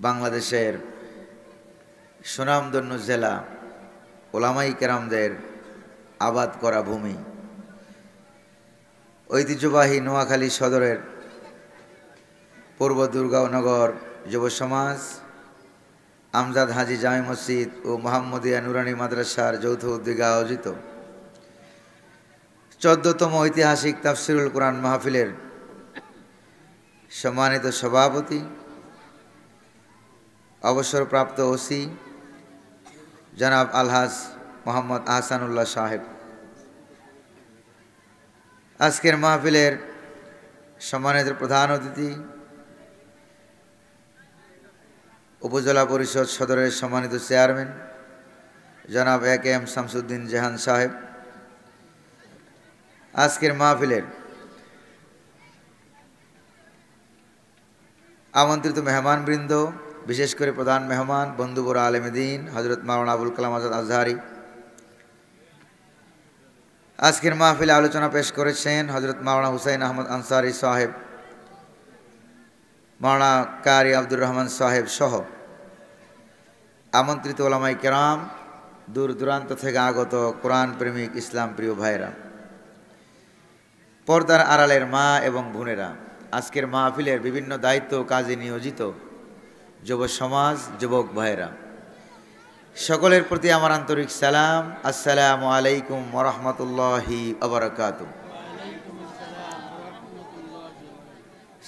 বাংলাদেশের সুনামধন্য জেলা ওলামাই কেরামদের আবাদ করা ভূমি, ঐতিহ্যবাহী নোয়াখালী সদরের পূর্ব দুর্গানগর যুব সমাজ, আমজাদ হাজি জামে মসজিদ ও মোহাম্মদিয়া নুরানি মাদ্রাসার যৌথ উদ্যোগে আয়োজিত 14তম ঐতিহাসিক তাফসিরুল কোরআন মাহফিলের সম্মানিত সভাপতি, অবসরপ্রাপ্ত ওসি জনাব আলহাজ মোহাম্মদ আহসানুল্লাহ সাহেব, আজকের মাহফিলের সম্মানিত প্রধান অতিথি, উপজেলা পরিষদ সদরের সম্মানিত চেয়ারম্যান জনাব এ.কে.এম শামসুদ্দিন জাহান সাহেব, আজকের মাহফিলের আমন্ত্রিত মেহমানবৃন্দ, বিশেষ করে প্রধান মেহমান বন্ধুবর আলেম দ্বীন হযরত মাওলানা আবুল কালাম আজাদ আজহারি। আজকের মাহফিলে আলোচনা পেশ করেছেন হযরত মাওলানা হুসাইন আহমদ আনসারী সাহেব, মাওলানা কারি আব্দুর রহমান সাহেব সহ আমন্ত্রিত ওলামায়ে কেরাম, দূর দূরান্ত থেকে আগত কোরআন প্রেমিক ইসলাম প্রিয় ভাইরা, পর্দার আড়ালের মা এবং বোনেরা, আজকের মাহফিলের বিভিন্ন দায়িত্ব কাজে নিয়োজিত যুব সমাজ, যুবক ভাইরা, সকলের প্রতি আমার আন্তরিক সালাম। আসসালামু আলাইকুম ওয়া রাহমাতুল্লাহি ওয়া বারাকাতুহু।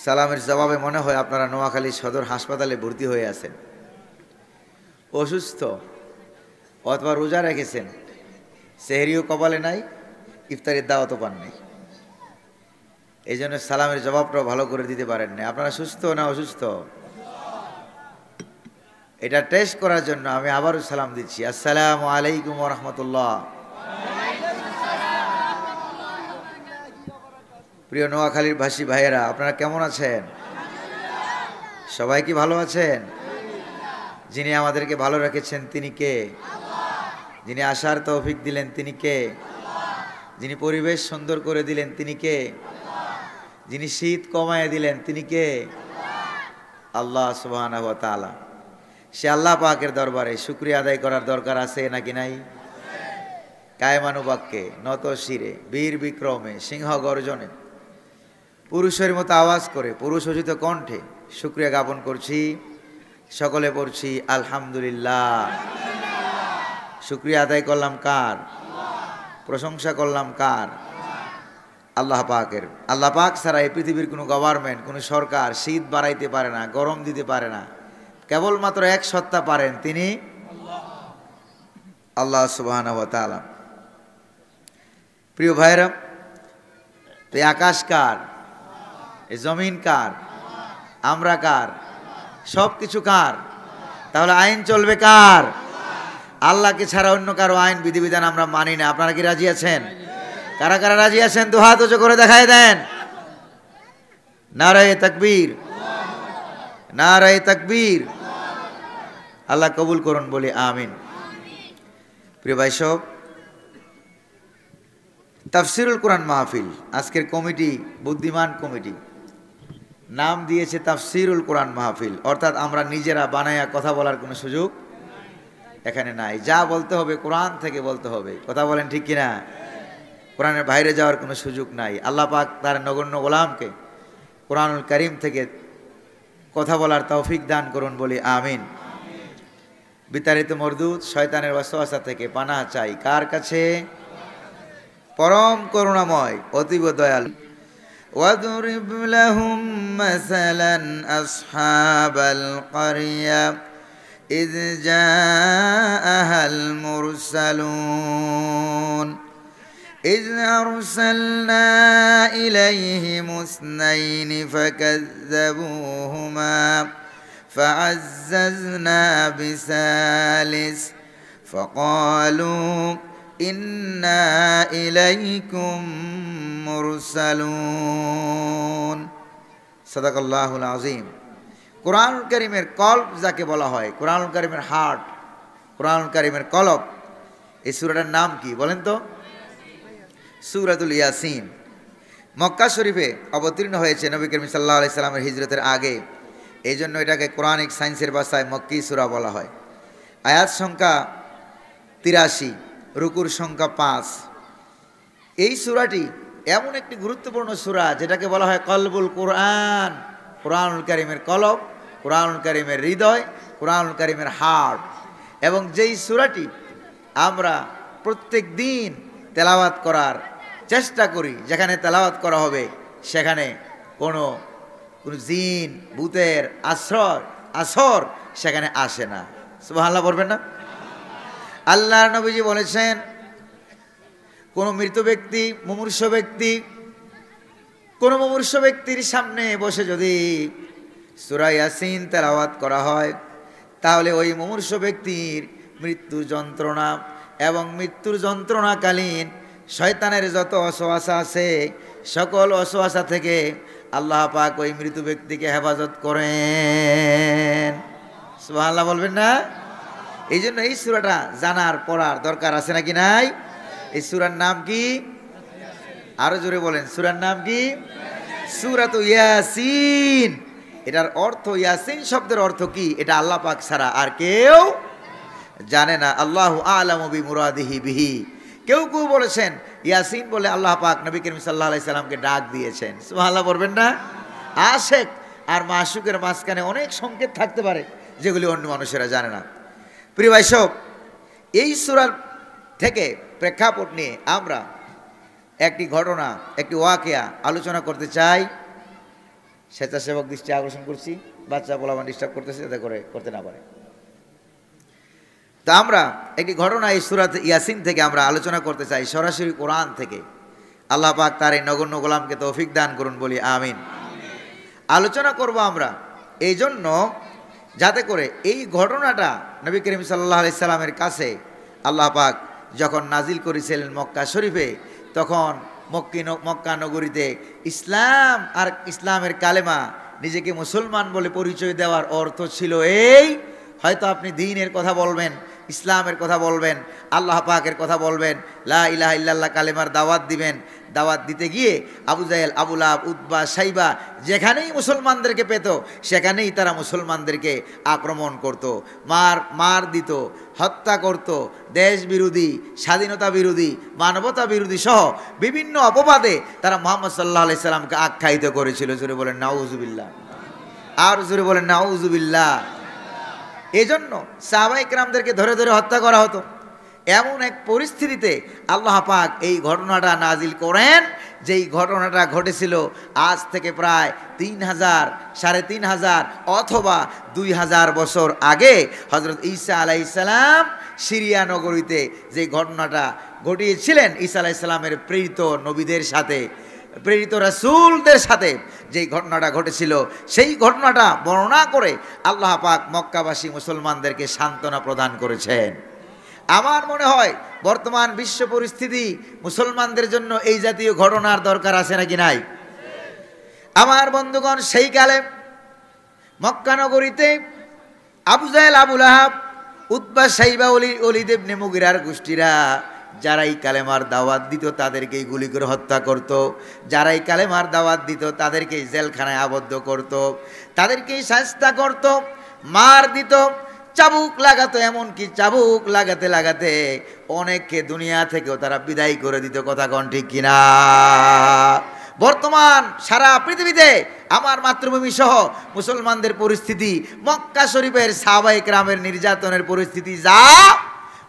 সালামের জবাবে মনে হয় আপনারা নোয়াখালী সদর হাসপাতালে ভর্তি হয়ে আছেন, অসুস্থ অথবা রোজা রেখেছেন, সেহরিও কপালে নাই, ইফতারের দাওয়াতও পান নাই, এই জন্য সালামের জবাবটাও ভালো করে দিতে পারেন না। আপনারা সুস্থ না অসুস্থ এটা টেস্ট করার জন্য আমি আবারও সালাম দিচ্ছি। আসসালামু আলাইকুম ওয়া রাহমাতুল্লাহ। প্রিয় নোয়াখালীর ভাষী ভাইয়েরা, আপনারা কেমন আছেন? সবাই কি ভালো আছেন? যিনি আমাদেরকে ভালো রেখেছেন তিনি কে? যিনি আসার তৌফিক দিলেন তিনি কে? যিনি পরিবেশ সুন্দর করে দিলেন তিনি কে? যিনি শীত কমায় দিলেন তিনি কে? আল্লাহ সুবহানাহু ওয়া তাআলা। সে আল্লাহ পাকের দরবারে শুকরিয়া আদায় করার দরকার আছে নাকি নাই? কায়মানুবাক্যে, নত শিরে, বীর বিক্রমে, সিংহ গর্জনে, পুরুষের মতো আওয়াজ করে, পুরুষোচিত কণ্ঠে শুকরিয়া জ্ঞাপন করছি। সকলে পড়ছি আলহামদুলিল্লাহ। শুকরিয়া আদায় করলাম কার? প্রশংসা করলাম কার? আল্লাহ পাকের। আল্লাহ পাক ছাড়া এই পৃথিবীর কোনো গভর্নমেন্ট, কোনো সরকার শীত বাড়াইতে পারে না, গরম দিতে পারে না। কেবলমাত্র এক সত্তা পারেন, তিনি আল্লাহ সুবহানাহু ওয়া তাআলা। প্রিয় ভাইরা, তো এই আকাশ কার? এই জমিন কার? আমরা কার? সব কিছু কার? তাহলে আইন চলবে কার? আল্লাহকে ছাড়া অন্য কারো আইন বিধিবিধান আমরা মানি না। আপনারা কি রাজি আছেন? কারা কারা রাজি আছেন দু হাত উঁচু করে দেখায় দেন। নারায়ে তাকবীর, নারায়ে তাকবীর। আল্লাহ কবুল করুন, বলি আমিন। প্রিয় ভাই সব, তাফসিরুল কোরআন মাহফিল আজকের কমিটি বুদ্ধিমান কমিটি, নাম দিয়েছে তাফসিরুল কোরআন মাহফিল। অর্থাৎ আমরা নিজেরা বানায়া কথা বলার কোনো সুযোগ এখানে নাই। যা বলতে হবে কোরআন থেকে বলতে হবে। কথা বলেন ঠিক কিনা? কোরআনের বাইরে যাওয়ার কোনো সুযোগ নাই। আল্লাহ পাক তার নগণ্য গোলামকে কোরআনুল কারীম থেকে কথা বলার তৌফিক দান করুন, বলি আমিন। বিতাড়িত মরদুদ শয়তানের ওয়াসওয়াসা থেকে পানাহ চাই কার কাছে? পরম করুণাময়, অতীব দয়ালু। ওয়াদরিব লাহুম মাসালান আসহাবাল ক্বরিয়া ইয জাআহাল মুরসালুন إذ أرسلنا إليهم اثنين فكذبوهما فعززنا بثالث فقالوا إنا إليكم مرسلون صدق الله العظيم। কোরআনুল কারীমের কলব যাকে বলা হয়, কোরআনুল কারীমের হার্ট, কোরআনুল কারীমের কলব, এই সূরাটার নাম কি বলেন তো? সূরাতুল ইয়াসিন। মক্কা শরীফে অবতীর্ণ হয়েছে নবী করিম সাল্লাল্লাহু আলাইহি সাল্লামের হিজরতের আগে এই জন্য এটাকে কোরআনিক সায়েন্সের ভাষায় মক্কি সূরা বলা হয়। আয়াত সংখ্যা 83, রুকুর সংখ্যা 5। এই সূরাটি এমন একটি গুরুত্বপূর্ণ সূরা যেটাকে বলা হয় কলবুল কোরআন, কোরআনুল কারীমের কলব, কোরআনুল কারীমের হৃদয়, কোরআনুল কারীমের হার্ট। এবং যেই সূরাটি আমরা প্রত্যেক দিন তেলাওয়াত করার চেষ্টা করি, যেখানে তেলাওয়াত করা হবে সেখানে কোনো জিন ভূতের আসর সেখানে আসে না। সুবহানাল্লাহ বলবেন না? আল্লাহর নবীজি বলেছেন, কোনো মৃত ব্যক্তি, মুমূর্ষ ব্যক্তি, কোনো মুমূর্ষ ব্যক্তির সামনে বসে যদি সূরা ইয়াসিন তেলাওয়াত করা হয়, তাহলে ওই মুমূর্ষ ব্যক্তির মৃত্যু যন্ত্রণা এবং মৃত্যুর যন্ত্রণাকালীন শয়তানের যত অসওয়াসা আছে সকল অসওয়াসা থেকে আল্লাহ পাক ওই মৃত ব্যক্তিকে হেফাজত করেন। সুবহানাল্লাহ বলবেন না? এই জন্য এই সূরাটা জানার পড়ার দরকার আছে নাকি নাই? এই সূরার নাম কি? আরো জোরে বলেন, সূরার নাম কি? সূরাতু ইয়াসিন। এটার অর্থ, ইয়াসিন শব্দের অর্থ কি, এটা আল্লাহ পাক ছাড়া আর কেউ জানে না। আল্লাহু আ'লামু বিমুরাদিহি বিহি। কেউ কেউ বলেছেন ইয়াসিন বলে আল্লাহ পাক নবী করিম সাল্লাল্লাহু আলাইহি সাল্লামকে ডাক দিয়েছেন। সুবহানাল্লাহ বলবেন না? আশিক আর মাশুকের মাঝখানে অনেক সংকেত থাকতে পারে যেগুলি অন্য মানুষেরা জানে না। প্রিয় ভাই সব, এই সূরার থেকে প্রেক্ষাপট নিয়ে আমরা একটি ঘটনা, একটি ওয়াকিয়া আলোচনা করতে চাই। স্বেচ্ছাসেবক দৃষ্টি আকর্ষণ করছি, বাচ্চা পোলাপান ডিস্টার্ব করতেছে যাতে করে করতে না পারে। তা আমরা একটি ঘটনা এই সূরা ইয়াসিন থেকে আমরা আলোচনা করতে চাই, সরাসরি কোরআন থেকে। আল্লাহ পাক তার এই নগণ্য গোলামকে তৌফিক দান করুন, বলি আমিন। আলোচনা করব আমরা এই জন্য যাতে করে এই ঘটনাটা নবী করিম সাল্লাল্লাহু আলাইহি সাল্লামের কাছে আল্লাহ পাক যখন নাজিল করেছিলেন মক্কা শরীফে, তখন মক্কা নগরীতে ইসলাম আর ইসলামের কালেমা, নিজেকে মুসলমান বলে পরিচয় দেওয়ার অর্থ ছিল এই, হয়তো আপনি দ্বীনের কথা বলবেন, ইসলামের কথা বলবেন, আল্লাহ পাকের কথা বলবেন, লা ইলাহা ইল্লাল্লাহ কালেমার দাওয়াত দিবেন। দাওয়াত দিতে গিয়ে আবু জাহেল, আবু লাহাব, উতবা, সাইবা যেখানেই মুসলমানদেরকে পেত সেখানেই তারা মুসলমানদেরকে আক্রমণ করত, মার দিত, হত্যা করত, দেশ বিরোধী, স্বাধীনতা বিরোধী, মানবতা বিরোধী সহ বিভিন্ন অপবাদে তারা মুহাম্মদ সাল্লাল্লাহু আলাইহি সাল্লামকে আখ্যায়িত করেছিল। জোরে বলেন নাউজুবিল্লাহ, আর জোরে বলেন নাউজুবিল্লাহ। এই জন্য সাহাবায়ে কেরামদেরকে ধরে ধরে হত্যা করা হতো। এমন এক পরিস্থিতিতে আল্লাহ পাক এই ঘটনাটা নাজিল করেন, যেই ঘটনাটা ঘটেছিল আজ থেকে প্রায় 3000, 3500 অথবা 2000 বছর আগে হযরত ঈসা আলাইহিস সালাম সিরিয়া নগরীতে যে ঘটনাটা ঘটিয়েছিলেন, ঈসা আলাইহিস সালামের প্রেরিত নবীদের সাথে, প্রেরিত রাসূলদের সাথে যেই ঘটনাটা ঘটেছিল, সেই ঘটনাটা বর্ণনা করে আল্লাহ পাক মক্কাবাসী মুসলমানদেরকে সান্ত্বনা প্রদান করেছেন। আমার মনে হয় বর্তমান বিশ্ব পরিস্থিতি মুসলমানদের জন্য এই জাতীয় ঘটনার দরকার আছে নাকি নাই? আমার বন্ধুগণ, সেই কালে মক্কা নগরীতে আবু জাহেল, আবু লাহাব, উতবা, সাইবা, ওলীদ ইবনে মুগিরার গোষ্ঠীরা যারাই কালেমার দাওয়াত দিত তাদেরকেই গুলি করে হত্যা করত, যারাই কালেমার দাওয়াত দিত তাদেরকেই জেলখানায় আবদ্ধ করত, তাদেরকেই শাস্তা করত, মার দিত, চাবুক লাগাতো। এমনকি চাবুক লাগাতে লাগাতে অনেককে দুনিয়া থেকেও তারা বিদায় করে দিত। কথা কোন ঠিক কিনা? বর্তমান সারা পৃথিবীতে আমার মাতৃভূমি সহ মুসলমানদের পরিস্থিতি, মক্কা শরীফের সাহাবায়ে কেরামের নির্যাতনের পরিস্থিতি যা,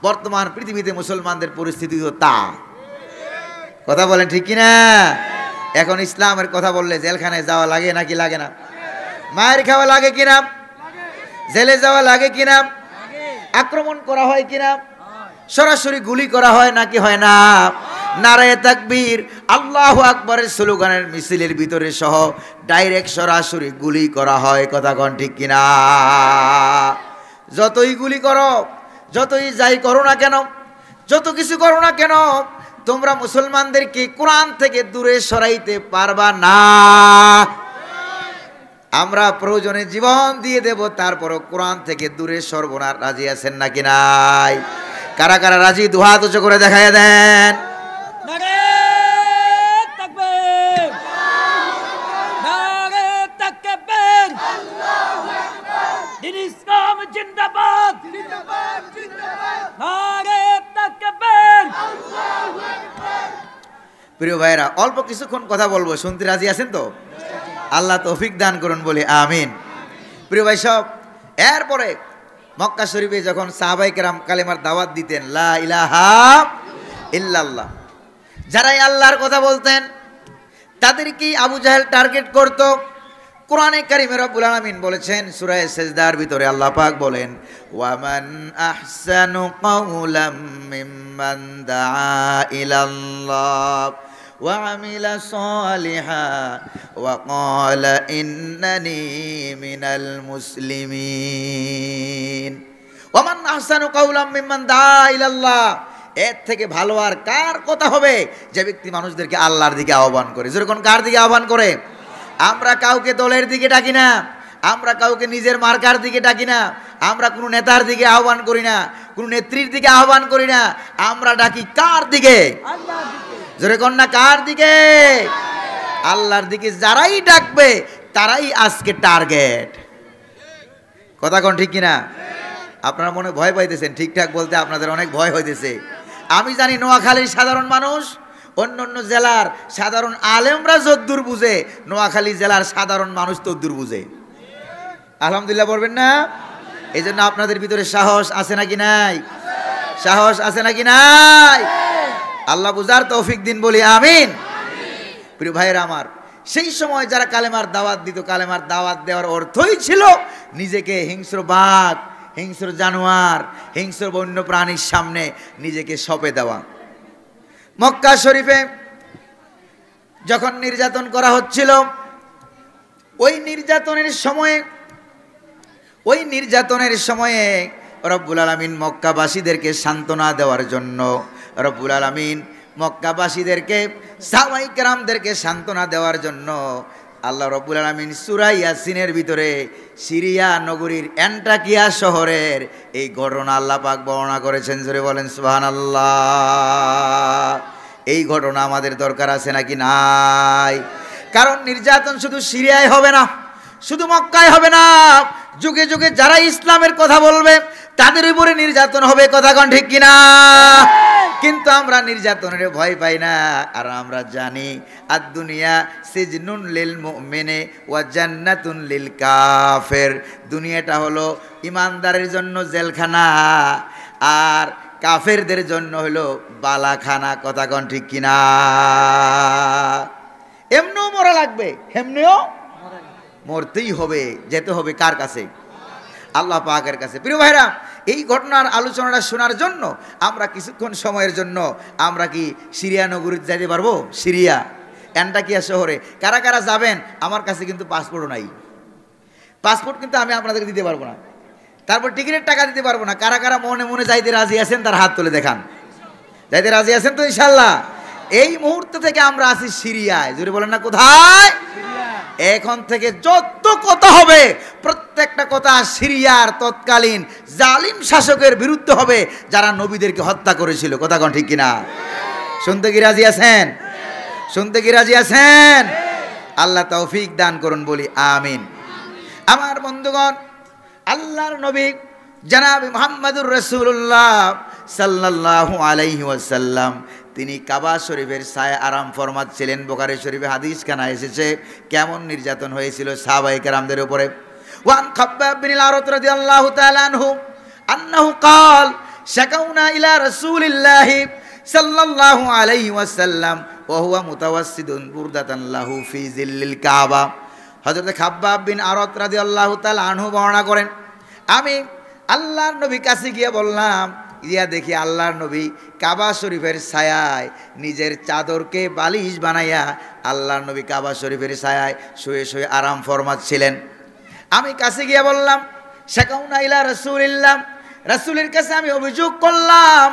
বর্তমান পৃথিবীতে মুসলমানদের পরিস্থিতিও তা। কথা বলেন ঠিক কিনা? এখন ইসলামের কথা বললে জেলখানায় যাওয়া লাগে নাকি লাগে না? মায়ের খাওয়া লাগে কিনা? জেলে যাওয়া লাগে কিনা? আক্রমণ করা হয় কিনা? সরাসরি গুলি করা হয় নাকি হয় না? নারায়ে তাকবীর, আল্লাহু আকবারের স্লোগানের মিছিলের ভিতরে সহ ডাইরেক্ট সরাসরি গুলি করা হয়। কথা কোন ঠিক কিনা? যতই গুলি করো, যতই যাই করো না কেন, যত কিছু করো না কেন, তোমরা মুসলমানদেরকে কোরআন থেকে দূরে সরাইতে পারবা না। আমরা প্রয়োজনে জীবন দিয়ে দেব, তারপরও কোরআন থেকে দূরে সরবো না। রাজি আছেন নাকি নাই? কারা কারা রাজি? দুহাত উঁচু করে দেখায় দেন। নারে তাকবীর, নারে তাকবীর, দিন ইসলাম জিন্দাবাদ, জিন্দাবাদ জিন্দাবাদ, নারে তাকবীর, আল্লাহু আকবার। প্রিয় ভাইরা, অল্প কিছুক্ষণ কথা বলবো, শুনতে রাজি আছেন তো? আল্লাহ তৌফিক দান করুন বলি আমিন। প্রিয় ভাই সব, এরপরে মক্কা শরীফে যখন সাহাবায়ে কেরাম কালেমার দাওয়াত দিতেন, লা ইলাহা ইল্লাল্লাহ, যারাই আল্লাহর কথা বলতেন তাদেরকেই আবু জাহেল টার্গেট করত। কোরআনে কারিমে রব্বুল আলামিন বলেছেন সূরা সেজদার ভিতরে আল্লাহ পাক বলেন, ওয়ামান আহসানু কাওলাম মিম্মান দাআ ইলাল্লাহ ওয়া আমিলা সালিহা ওয়া ক্বালা ইন্নানি মিনাল মুসলিমিন। ওয়ামান আহসানু কাওলাম মিম্মান দাআ ইলাল্লাহ, এর থেকে ভালো আর কার কথা হবে যে ব্যক্তি মানুষদেরকে আল্লাহর দিকে আহ্বান করে। যেরকম কার দিকে আহ্বান করে? আমরা কাউকে দলের দিকে ডাকি না, আমরা কাউকে নিজের মার্কার দিকে ডাকি না, আমরা কোনো নেতার দিকে আহ্বান করি না, কোনো নেত্রীর দিকে আহ্বান করি না, আমরা ডাকি কার দিকে? আল্লাহর দিকে। যেরকম না কার দিকে? আল্লাহর দিকে। যারাই ডাকবে তারাই আজকে টার্গেট। কথা কোন ঠিক কিনা? আপনারা মনে ভয় পাইতেছেন, ঠিকঠাক বলতে আপনাদের অনেক ভয় হইতেছে। আমি জানি নোয়াখালীর সাধারণ মানুষ অন্য অন্য জেলার সাধারণ আলেমরা যদ্দূর বুঝে, নোয়াখালী জেলার সাধারণ মানুষ তদ্দূর বুঝে। আলহামদুলিল্লাহ বলবেন না? এই জন্য আপনাদের ভিতরে সাহস আছে নাকি নাই? সাহস আছে নাকি নাই? আল্লাহ বুঝার তৌফিক দিন বলি আমিন। প্রিয় ভাইয়েরা আমার, সেই সময় যারা কালেমার দাওয়াত দিত, কালেমার দাওয়াত দেওয়ার অর্থই ছিল নিজেকে হিংস্র বাঘ, হিংস্র জানোয়ার, হিংস্র বন্য প্রাণীর সামনে নিজেকে সঁপে দেওয়া। মক্কা শরীফে যখন নির্যাতন করা হচ্ছিল, ওই নির্যাতনের সময়ে রব্বুল আলামিন মক্কাবাসীদেরকে সান্ত্বনা দেওয়ার জন্য, রব্বুল আলামিন মক্কাবাসীদেরকে, সাহাবায়ে কেরামদেরকে সান্ত্বনা দেওয়ার জন্য আল্লাহ রব্বুল আলামিন সূরা ইয়াসিনের ভিতরে সিরিয়া নগরীর অ্যান্টাকিয়া শহরের এই ঘটনা আল্লাহ পাক বর্ণনা করেছেন। জোরে বলেন সুবহানাল্লাহ। এই ঘটনা আমাদের দরকার আছে নাকি নাই? কারণ নির্যাতন শুধু সিরিয়ায় হবে না, শুধু মক্কায় হবে না, যুগে যুগে যারা ইসলামের কথা বলবে তাদের উপরে নির্যাতন হবে। কথা কোন ঠিক কিনা? কিন্তু আমরা নির্যাতনের ভয় পাই না, আর আমরা জানি আদ-দুনিয়া সিজনুন লিল মুমিনে ওয়া জান্নাতুন লিল কাফের। দুনিয়াটা হলো ইমানদারের জন্য জেলখানা, আর কাফেরদের জন্য হলো বালাখানা। কথা কোন ঠিক কিনা? এমনিও মরা লাগবে, এমনিও মরতেই হবে, যেতে হবে কার কাছে? আল্লাহ পাকের কাছে। প্রিয় ভাইরা, এই ঘটনার আলোচনাটা শোনার জন্য আমরা কিছুক্ষণ সময়ের জন্য আমরা কি সিরিয়া নগরীতে যাইতে পারবো? সিরিয়া অ্যান্টাকিয়া শহরে কারা কারা যাবেন? আমার কাছে কিন্তু পাসপোর্টও নাই, পাসপোর্ট কিন্তু আমি আপনাদেরকে দিতে পারবো না, তারপর টিকিটের টাকা দিতে পারবো না। কারা কারা মনে মনে যাইতে রাজি আছেন তার হাত তুলে দেখান। যাইতে রাজি আছেন তো ইনশাল্লাহ? এই মুহূর্ত থেকে আমরা আছি সিরিয়ায়। জোরে বলেন না কোথায়? এখন থেকে যত কথা হবে প্রত্যেকটা কথা সিরিয়ার তৎকালীন জালিম শাসকের বিরুদ্ধে হবে, যারা নবীদেরকে হত্যা করেছিল। কথা কোন ঠিক কিনা? শুনতে কি রাজি আছেন? শুনতে কি রাজি আছেন? আল্লাহ তৌফিক দান করুন বলি আমিন। আমার বন্ধুগণ, আল্লাহর নবী জনাব মুহাম্মদুর রাসূলুল্লাহ সাল্লাল্লাহু আলাইহি ওয়াসাল্লাম তিনি কাবা শরীফের ছায়া আরাম ফরমাচ্ছিলেন। বুখারী শরীফে হাদিস কানা এসেছে কেমন নির্যাতন হয়েছিল সাহাবায়ে কেরামদের উপরে। ওয়ান খাব্বাব বিন আল-আরাত রাদিয়াল্লাহু তাআলা আনহু আন্নাহু ক্বাল শাকাউনা ইলা রাসূলিল্লাহি সাল্লাল্লাহু আলাইহি ওয়াসাল্লাম ওয়া হুয়া মুতাওয়াসসিদুন বুরদাতান লাহু ফি জিল্লিল কাবা। হযরত খাব্বাব বিন আল-আরাত রাদিয়াল্লাহু তাআলা আনহু বর্ণনা করেন, আমি আল্লাহর নবী কাছে গিয়ে বললাম, ইয়া দেখি আল্লাহর নবী কাবা শরীফের ছায়ায় নিজের চাদরকে বালিশ বানাইয়া আল্লাহর নবী কাবা শরীফের ছায়ায় শুয়ে শুয়ে আরাম ফরমাচ্ছিলেন। আমি কাছে গিয়ে বললাম, শাকাউনা ইলা রাসূলিল্লাহ, রাসূলের কাছে আমি অভিযোগ করলাম।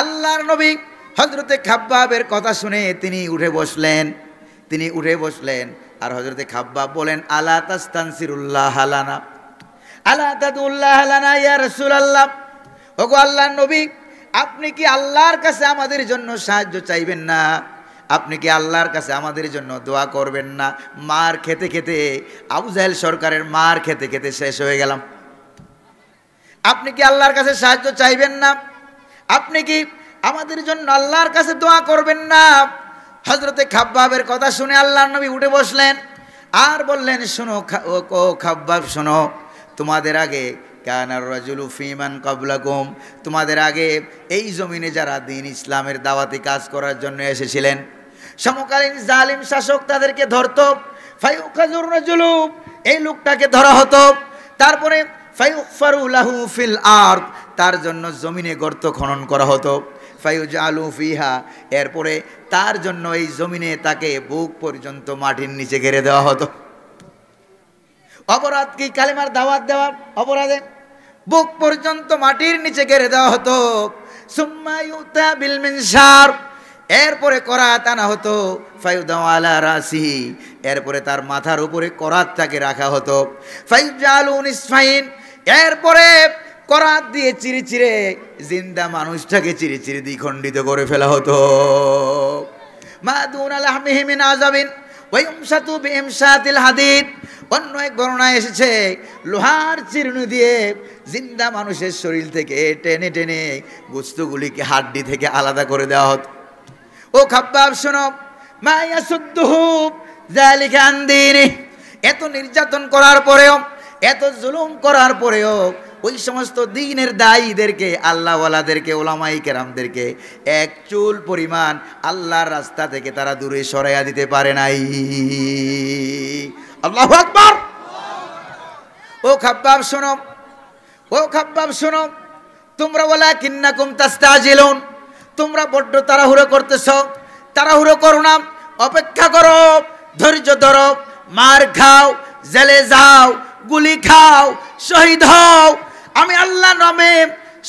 আল্লাহর নবী হযরতে খাব্বাবের কথা শুনে তিনি উঠে বসলেন। আর হযরতে খাব্বাব বলেন, আলা তাস্তানসিরুল্লাহ লানা, আলা তাদুল্লাহ লানা ইয়া রাসূলুল্লাহ। ওগো আল্লাহর নবী, আপনি কি আল্লাহর কাছে আমাদের জন্য সাহায্য চাইবেন না? আপনি কি আল্লাহর কাছে আমাদের জন্য দোয়া করবেন না? মার খেতে খেতে, আবু জাহেল সরকারের মার খেতে খেতে শেষ হয়ে গেলাম। আপনি কি আল্লাহর কাছে সাহায্য চাইবেন না? আপনি কি আমাদের জন্য আল্লাহর কাছে দোয়া করবেন না? হযরতে খাব্বাবের কথা শুনে আল্লাহর নবী উঠে বসলেন আর বললেন, শোনো ও খাব্বাব, শোনো, তোমাদের আগে কানার রাজুলু ফিমান ক্বাবলাকুম, তোমাদের আগে এই জমিনে যারা দ্বীন ইসলামের দাওয়াতি কাজ করার জন্য এসেছিলেন, সমকালীন জালিম শাসক তাদেরকে ধরতো, ফায়ুখাজুর রাজুলু, এই লোকটাকে ধরা হতো, তারপরে ফায়ুগফারু লাহু ফিল আরদ, তার জন্য জমিনে গর্ত খনন করা হতো, ফায়ুজআলু ফিহা, এরপরে তার জন্য এই জমিনে তাকে বুক পর্যন্ত মাটির নিচে ঘেরে দেওয়া হতো। অপরাধ কি? কালেমার দাওয়াত দেওয়া অপরাধে বুক পর্যন্ত মাটির নিচে ঘেরে দেওয়া হতো। সুম্মা ইউতা বিল মিনশার, এরপরে করাত আনা হতো, ফায়ুদাউ আলা রাসিহি, এরপরে তার মাথার উপরে করাতটাকে রাখা হতো, ফায়ুজালু নিসফাইন, এরপরে করাত দিয়ে চিরে চিরে জিন্দা মানুষটাকে চিরে চিরে দ্বিখণ্ডিত করে ফেলা হতো। মা দুনা লাহমিহি মিন আযাবিন ওয়া ইমশাতু বিইমশাতিল হাদিদ, অন্য এক বর্ণনায় এসেছে লোহার চিরুনি দিয়ে জিন্দা মানুষের শরীর থেকে টেনে টেনে গোস্তগুলিকে হাড্ডি থেকে আলাদা করে দেওয়া হতো। ও খাব্বাব, শোনো, মা ইয়াসুদ্দুহু যালিকা আন দীনি, এত নির্যাতন করার পরেও, এত জুলুম করার পরেও ওই সমস্ত দ্বীনের দায়ীদেরকে, আল্লাহওয়ালাদেরকে, ওলামায়ে কেরামদেরকে এক চুল পরিমাণ আল্লাহর রাস্তা থেকে তারা দূরে সরাইয়া দিতে পারে নাই। আল্লাহু আকবার। ও খাব্বাব শোনো, ও খাব্বাব শোনো, তোমরা ওয়ালাকিন্নাকুম তাস্তাজিলুন, তোমরা বড্ড তাড়াহুড়ো করতেছ। তাড়াহুড়ো করো না, অপেক্ষা করো, ধৈর্য ধরো, মার খাও, জেলে যাও, গুলি খাও, শহীদ হও। আমি আল্লাহর নামে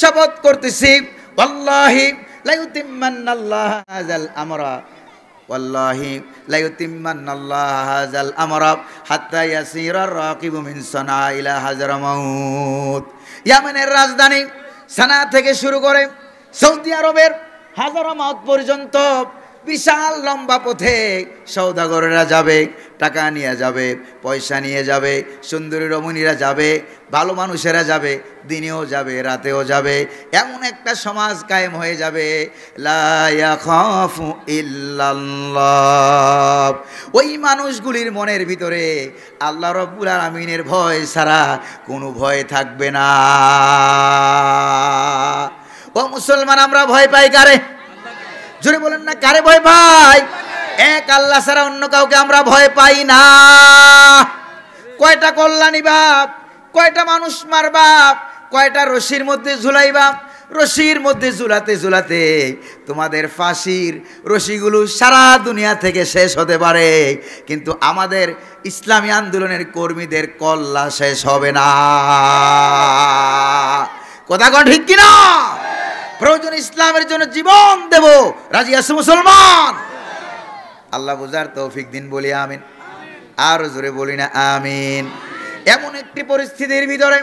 শপথ করতেছি, ওয়াল্লাহি লা ইউতিম্মান্নাল্লাহু হাযাল আমরা, ওয়াল্লাহি লা ইউতিম্মান্নাল্লাহু হাযাল আমরা হাত্তা ইয়াসিরার রাকিবু মিন সানা ইলা হাজরামাউত। ইয়ামেনের রাজধানী সানা থেকে শুরু করে সৌদি আরবের হাজরামাউত পর্যন্ত বিশাল লম্বা পথে সওদাগরেরা যাবে, টাকা নিয়ে যাবে, পয়সা নিয়ে যাবে, সুন্দরী রমণীরা যাবে, ভালো মানুষেরা যাবে, দিনেও যাবে, রাতেও যাবে। এমন একটা সমাজ কায়েম হয়ে যাবে, লা ইয়াখাফু ইল্লাল্লাহ, ওই মানুষগুলির মনের ভিতরে আল্লাহ রাব্বুল আলামিনের ভয় ছাড়া কোনো ভয় থাকবে না। ও মুসলমান, আমরা ভয় পাই কারে? জোরে বলেন না, কারে ভয় পাই? এক আল্লাহ ছাড়া অন্য কাউকে আমরা ভয় পাই না। কয়টা কল্যাণী বাপ, কয়টা মানুষ মারবা, কয়টা রশির মধ্যে ঝুলাইবা, রশির মধ্যে ঝুলাতে ঝুলাতে তোমাদের ফাঁসির রশিগুলো সারা দুনিয়া থেকে শেষ হতে পারে, কিন্তু আমাদের ইসলামী আন্দোলনের কর্মীদের কল্লা শেষ হবে না। কথা কোন ঠিক কিনা? প্রয়োজন ইসলামের জন্য জীবন দেব, রাজি আছো মুসলমান? আল্লাহ বুঝার তৌফিক দিন, বলি আমিন। আর জোরে বলি না আমিন। এমন একটি পরিস্থিতির ভিতরে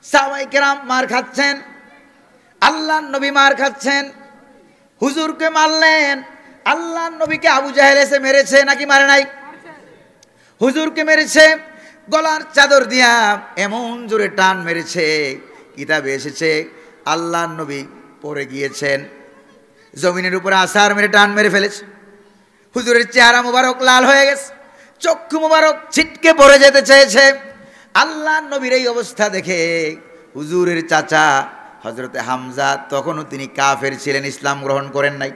সাহাবায়ে কেরাম মার খাচ্ছেন, আল্লাহর নবী মার খাচ্ছেন, হুজুরকে মারলেন। আল্লাহর নবীকে আবু জাহেল এসে মেরেছে নাকি মারে নাই? হুজুরকে মেরেছে, গলার চাদর দিয়া এমন জোরে টান মেরেছে, কিতাবে এসেছে আল্লাহর নবী পড়ে গিয়েছেন, জমিনের উপরে আছাড় মেরে টান মেরে ফেলেছে। হুজুরের চেহারা মুবারক লাল হয়ে গেছে, চক্ষু মুবারক ছিটকে পড়ে যেতে চেয়েছে। আল্লাহর নবীর এই অবস্থা দেখে হুজুরের চাচা হযরতে হামজা, তখনও তিনি কাফের ছিলেন, ইসলাম গ্রহণ করেন নাই,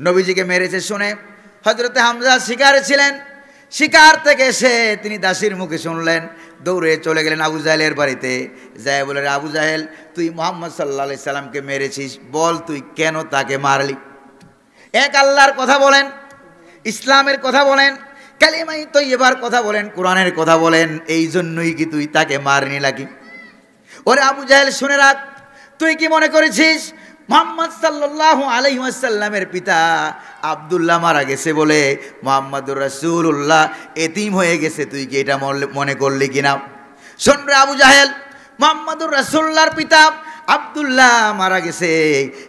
নবীজিকে মেরেছে শুনে হযরতে হামজা শিকারে ছিলেন। শিকার থেকে এসে তিনি দাসীর মুখে শুনলেন, দৌড়ে চলে গেলেন আবু জাহেলের বাড়িতে। যায় বলে, আবু জাহেল, তুই মুহাম্মদ সাল্লাল্লাহু আলাইহি সাল্লামকে মেরেছিস, বল তুই কেন তাকে মারলি? এক আল্লাহর কথা বলেন, ইসলামের কথা বলেন, কালিমায়ে তয়্যিবার কথা বলেন, কোরআনের কথা বলেন, এই জন্যই কি তুই তাকে মারনি নাকি? ওরে আবু জাহেল, শুনে রাখ, তুই কি মনে করেছিস মুহাম্মদ সাল্লাল্লাহু আলাইহি ওয়াসাল্লামের পিতা আব্দুল্লাহ মারা গেছে বলে মুহাম্মাদুর রাসূলুল্লাহ এতিম হয়ে গেছে, তুই কি এটা মনে করলি কিনা? শোন রে আবু জাহেল, মুহাম্মাদুর রাসূলুল্লাহর পিতা আব্দুল্লাহ মারা গেছে,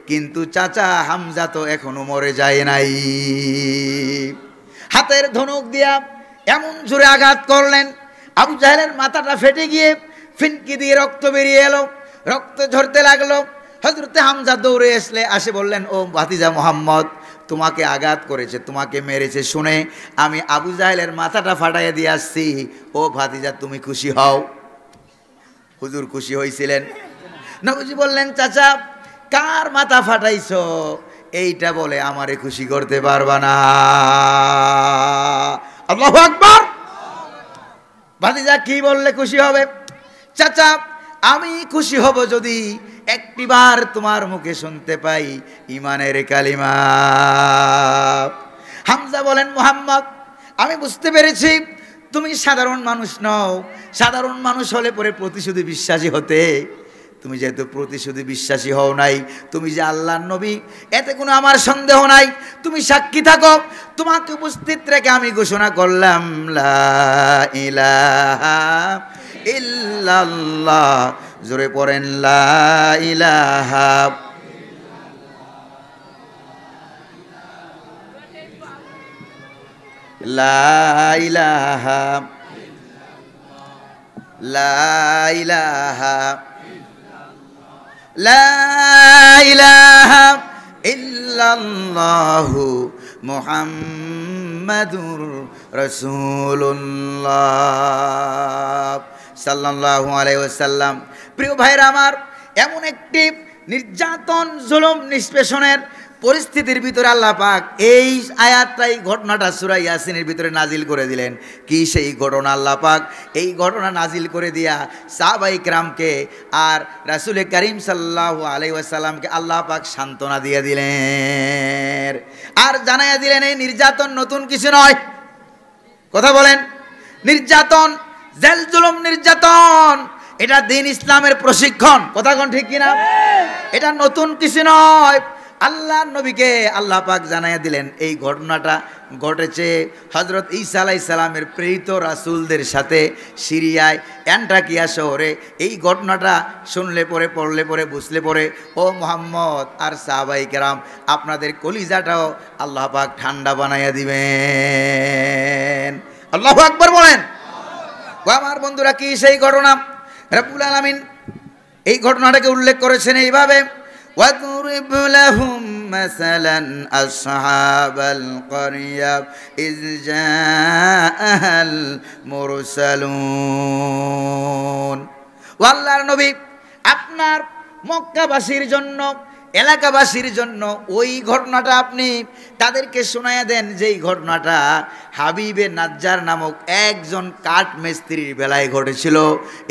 কিন্তু চাচা হামজা তো এখনো মরে যায় নাই। হাতের ধনুক দিয়া এমন জোরে আঘাত করলেন, আবু জাহেলের মাথাটা ফেটে গিয়ে ফিনকি দিয়ে রক্ত বেরিয়ে এলো। রক্ত ঝরতে লাগলো। হযরতে হামজা দৌড়ে আসে বললেন, ও ভাতিজা মুহাম্মদ, তোমাকে আঘাত করেছে, তোমাকে মেরেছে শুনে আমি আবু জাহেলের মাথাটা ফাটাইয়া দিয়ে আসছি। ও ভাতিজা, তুমি খুশি হও। হুজুর খুশি হয়েছিলেন। নবীজি বললেন, চাচা কার মাথা ফাটাইছো এইটা বলে আমারে খুশি করতে পারবা না। আল্লাহু আকবার। ভাতিজা কি বললে খুশি হবে? চাচা আমি খুশি হব যদি একটিবার তোমার মুখে শুনতে পাই ঈমানের কালিমা। হামজা বলেন, মুহাম্মদ আমি বুঝতে পেরেছি তুমি সাধারণ মানুষ নও। সাধারণ মানুষ হলে পরে প্রতিশোধী বিশ্বাসী হতে। তুমি যেহেতু প্রতিশোধী বিশ্বাসী হও নাই, তুমি যে আল্লাহর নবী এতে কোনো আমার সন্দেহ নাই। তুমি সাক্ষী থাকো। তোমাকে উপস্থিত রেখে আমি ঘোষণা করলাম, লা ইলাহা ইল্লাল্লাহ। জোরে পড়েন, লা ইলাহা। লা ইলাহা, লা ইলাহা, লা ইলাহা ইল্লাল্লাহু মুহাম্মাদুর রাসূলুল্লাহ সাল্লাল্লাহু আলাইহি ওয়াসাল্লাম। প্রিয় ভাইরা আমার, এমন একটি নির্যাতন, জুলুম, নিষ্পেষণের পরিস্থিতির ভিতরে আল্লাহ পাক এই আয়াতটাই, ঘটনাটা সূরা ইয়াসিনের ভিতরে নাজিল করে দিলেন। কি সেই ঘটনা? আল্লাহ পাক এই ঘটনা নাজিল করে দিয়া সাহাবায়ে কিরামকে আর রাসূল করিম সাল্লাল্লাহু আলাইহি ওয়াসাল্লামকে আল্লাহ পাক সান্ত্বনা দিয়ে দিলেন আর জানাইয়া দিলেন এই নির্যাতন নতুন কিছু নয়। কথা বলেন, নির্যাতন, জেল জুলুম, নির্যাতন এটা দ্বীন ইসলামের প্রশিক্ষণ। কথা কোন ঠিক কিনা? এটা নতুন কিছু নয়। আল্লাহর নবীকে আল্লাহ পাক জানাইয়া দিলেন এই ঘটনাটা ঘটেছে হযরত ঈসা আলাইহিস সালামের প্রেরিত রাসূলদের সাথে সিরিয়ায় অ্যান্টাকিয়া শহরে। এই ঘটনাটা শুনলে পরে, পড়লে পরে, বুঝলে পরে, ও মুহাম্মদ আর সাহাবায়ে কেরাম, আপনাদের কলিজাটাও আল্লাহ পাক ঠান্ডা বানাইয়া দিবেন। আল্লাহু আকবার বলেন। আমার বন্ধুরা, কি সেই ঘটনা? রব্বুল আলামিন এই ঘটনাটাকে উল্লেখ করেছেন এইভাবে, وَاضْرِبْ لَهُمْ مَثَلًا أَصْحَابَ الْقَرْيَةِ إِذْ جَاءَهَا الْمُرْسَلُونَ। আল্লাহর নবী আপনার মক্কাবাসীর জন্য, এলাকাবাসীর জন্য ওই ঘটনাটা আপনি তাদেরকে শোনায়া দেন, যেই ঘটনাটা হাবিবে নাজ্জার নামক একজন কাঠ মিস্ত্রির বেলায় ঘটেছিল।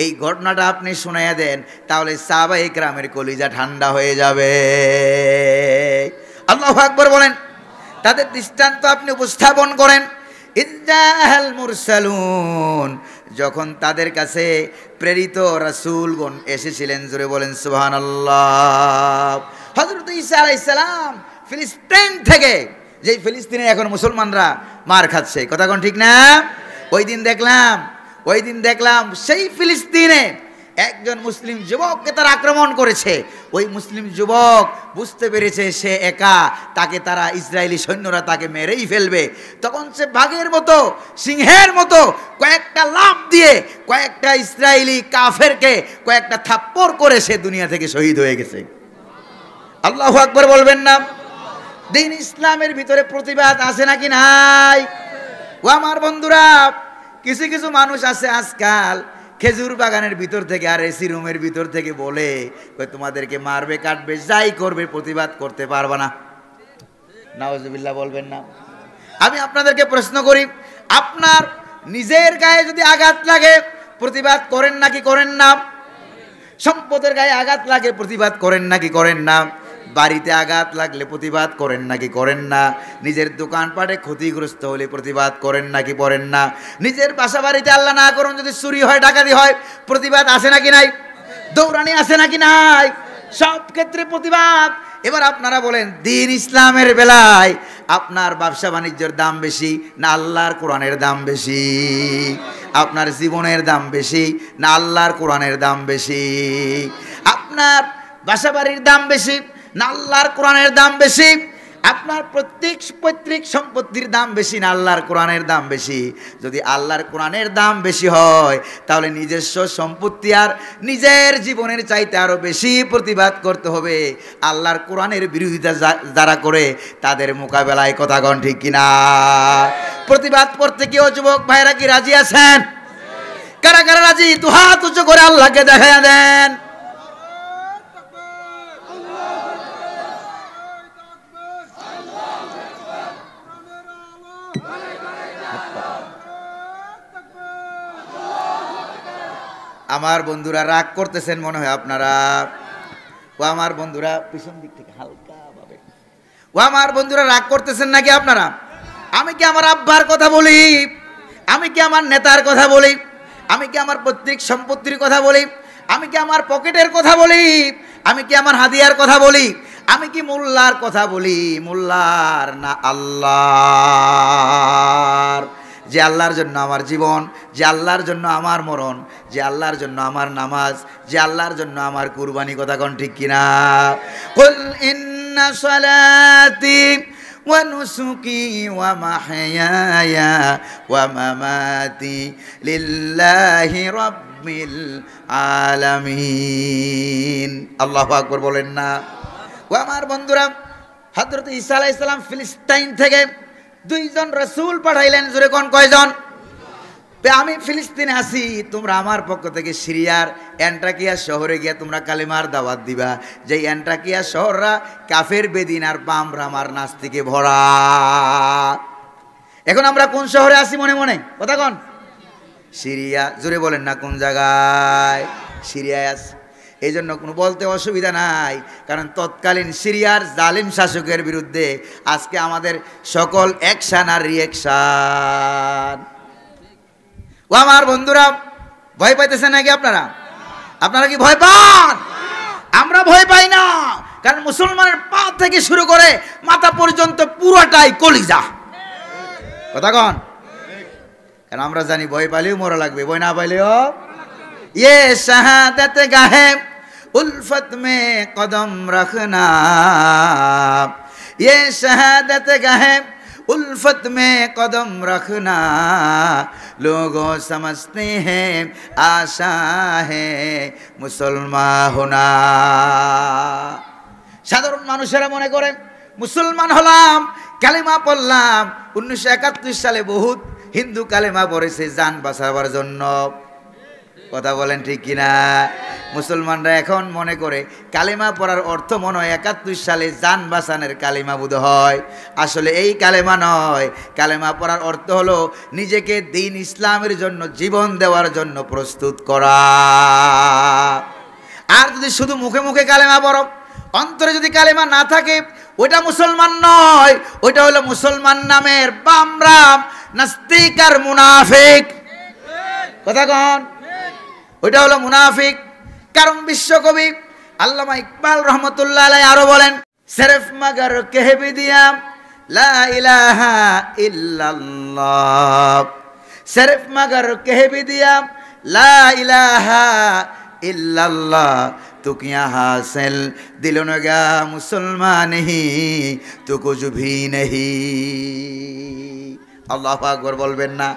এই ঘটনাটা আপনি শোনায়া দেন, তাহলে সাহাবায়ে কেরামের কলিজা ঠান্ডা হয়ে যাবে। আল্লাহু আকবার বলেন। তাদের দৃষ্টান্ত আপনি উপস্থাপন করেন। ইজ্জাহাল মুরসালুন, যখন তাদের কাছে প্রেরিত রাসূলগণ এসেছিলেন। জোরে বলেন সুবহানাল্লাহ। হযরত ঈসা আলাইহিস সালাম ফিলিস্তিন থেকে, যেই ফিলিস্তিনে এখন মুসলমানরা মার খাচ্ছে, কথা কোন ঠিক না? ওই দিন দেখলাম সেই ফিলিস্তিনে একজন মুসলিম যুবককে তারা আক্রমণ করেছে। ওই মুসলিম যুবক বুঝতে পেরেছে সে একা, তাকে তারা ইসরায়েলি সৈন্যরা তাকে মেরেই ফেলবে। তখন সে বাঘের মতো, সিংহের মতো কয়েকটা লাফ দিয়ে কয়েকটা ইসরায়েলি কাফেরকে কয়েকটা থাপ্পড় করে সে দুনিয়া থেকে শহীদ হয়ে গেছে। আল্লাহু আকবার বলবেন না? দ্বীন ইসলামের ভিতরে প্রতিবাদ আছে নাকি নাই? ও আমার বন্ধুরা, কিছু কিছু মানুষ আছে আজকাল খেজুর বাগানের ভিতর থেকে আর এসি রুমের ভিতর থেকে বলে তোমাদেরকে মারবে, কাটবে, যাই করবে, প্রতিবাদ করতে পারবে না। নাউজুবিল্লাহ বলবেন না? আমি আপনাদেরকে প্রশ্ন করি, আপনার নিজের গায়ে যদি আঘাত লাগে প্রতিবাদ করেন নাকি করেন না? সম্পদের গায়ে আঘাত লাগে প্রতিবাদ করেন নাকি করেন না? বাড়িতে আঘাত লাগলে প্রতিবাদ করেন নাকি করেন না? নিজের দোকানপাটে ক্ষতিগ্রস্ত হলে প্রতিবাদ করেন নাকি করেন না? নিজের বাসা বাড়িতে আল্লাহ না করুন যদি চুরি হয়, ডাকাতি হয়, প্রতিবাদ আছে নাকি নাই? দৌড়ানি আছে নাকি নাই? সব ক্ষেত্রে প্রতিবাদ। এবার আপনারা বলেন, দ্বীন ইসলামের বেলায় আপনার ব্যবসা বাণিজ্যের দাম বেশি না আল্লাহর কোরআনের দাম বেশি? আপনার জীবনের দাম বেশি না আল্লাহর কোরআনের দাম বেশি? আপনার বাসা বাড়ির দাম বেশি না আল্লাহর কোরআনের দাম বেশি? আপনার পৈতৃক সম্পত্তির দাম বেশি না আল্লাহর কোরআনের দাম বেশি? যদি আল্লাহর কোরআনের দাম বেশি হয় তাহলে নিজস্ব সম্পত্তি আর নিজের জীবনের চাইতে আরো বেশি প্রতিবাদ করতে হবে। আল্লাহর কোরআনের বিরোধিতা যারা করে তাদের মোকাবেলায় কথা কন ঠিক কিনা? প্রতিবাদ করতে কেউ যুবক ভাইরা কি রাজি আছেন? কারা কারা রাজি? তো হাত উঁচু করে আল্লাহকে দেখায়া দেন। আমার বন্ধুরা রাগ করতেছেন মনে হয় আপনারা। ও আমার বন্ধুরা পিছন দিক থেকে হালকা ভাবে, ও আমার বন্ধুরা রাগ করতেছেন নাকি আপনারা? আমি কি আমার আব্বার কথা বলি? আমি কি আমার নেতার কথা বলি? আমি কি আমার পৈতৃক সম্পত্তির কথা বলি? আমি কি আমার পকেটের কথা বলি? আমি কি আমার হাদিয়ার কথা বলি? আমি কি মোল্লার কথা বলি? মোল্লার না আল্লাহর? যে আল্লাহর জন্য আমার জীবন, যে আল্লাহর জন্য আমার মরণ, যে আল্লাহর জন্য আমার নামাজ, যে আল্লাহর জন্য আমার কুরবানি। কথা কোন ঠিক কিনা? কুল ইন্না সালাতি ওয়া নুসুকি ওয়া মাহইয়ায়া ওয়া মামাতি লিল্লাহি রাব্বিল আলামিন। আল্লাহু আকবার বলেন না? ও আমার বন্ধুরা, হযরত ঈসা আলাইহিস সালাম ফিলিস্তিন থেকে 2 জন রাসূল পাঠাইলেন। জোরে কোন কয়জন? আমি ফিলিস্তিনে আছি, তোমরা আমার পক্ষ থেকে সিরিয়ার অ্যান্টাকিয়া শহরে গিয়ে তোমরা কালেমার দাওয়াত দিবা। যে অ্যান্টাকিয়া শহররা কাফের, বেদিন আর বামরামার নাস্তিকে ভরা। এখন আমরা কোন শহরে আছি মনে মনে? কথা কোন? সিরিয়া। জোরে বলেন না কোন জায়গায়? সিরিয়ায় আছে। এই জন্য কোনো বলতে অসুবিধা নাই, কারণ তৎকালীন সিরিয়ার জালিম শাসকের বিরুদ্ধে আজকে আমাদের সকল অ্যাকশন আর রিয়াকশন। ও আমার বন্ধুরা, ভয় পাইতেছেন নাকি আপনারা? আপনারা কি ভয় পান? আমরা ভয় পাই না, কারণ মুসলমানের পা থেকে শুরু করে মাথা পর্যন্ত পুরোটাই কলিজা। কথা কন? কারণ আমরা জানি ভয় পাইলেও মরা লাগবে, ভয় না পাইলেও। ये शहादत गाहे उल्फत में कदम रखना, ये शहादत गाहे उल्फत में कदम रखना, लोगों समझते हैं आशा है मुसलमान होना। সাধারণ মানুষেরা মনে করে মুসলমান হলাম, কালেমা পড়লাম। 1971 সালে বহুত হিন্দু কালেমা পড়েছে জান বাঁচাবার জন্য। কথা বলেন ঠিক কিনা? মুসলমানরা এখন মনে করে কালেমা পড়ার অর্থ মনে হয় 71 সালে জান বাঁচানোর কালেমা বোধ হয়। আসলে এই কালেমা নয়। কালেমা পড়ার অর্থ হলো নিজেকে দ্বীন ইসলামের জন্য জীবন দেওয়ার জন্য প্রস্তুত করা। আর যদি শুধু মুখে মুখে কালেমা পড়ো, অন্তরে যদি কালেমা না থাকে, ওইটা মুসলমান নয়, ওইটা হলো মুসলমান নামের বামরাম, নাস্তিক আর মুনাফিক। কথা কন? ওইটা হলো মুনাফিক। কারণ বিশ্বকবি আল্লামা ইকবাল রহমতুল্লাহ আলাইহি আরো বলেন, সিরফ মগর কহ ভি দিয়া লা ইলাহা ইল্লাল্লাহ, সিরফ মগর কহ ভি দিয়া লা ইলাহা ইল্লাল্লাহ, তু কিয়া হাসিল দিলো নগা মুসলমান হি তু কুছ ভি নহি। আল্লাহু আকবার বলবেন না?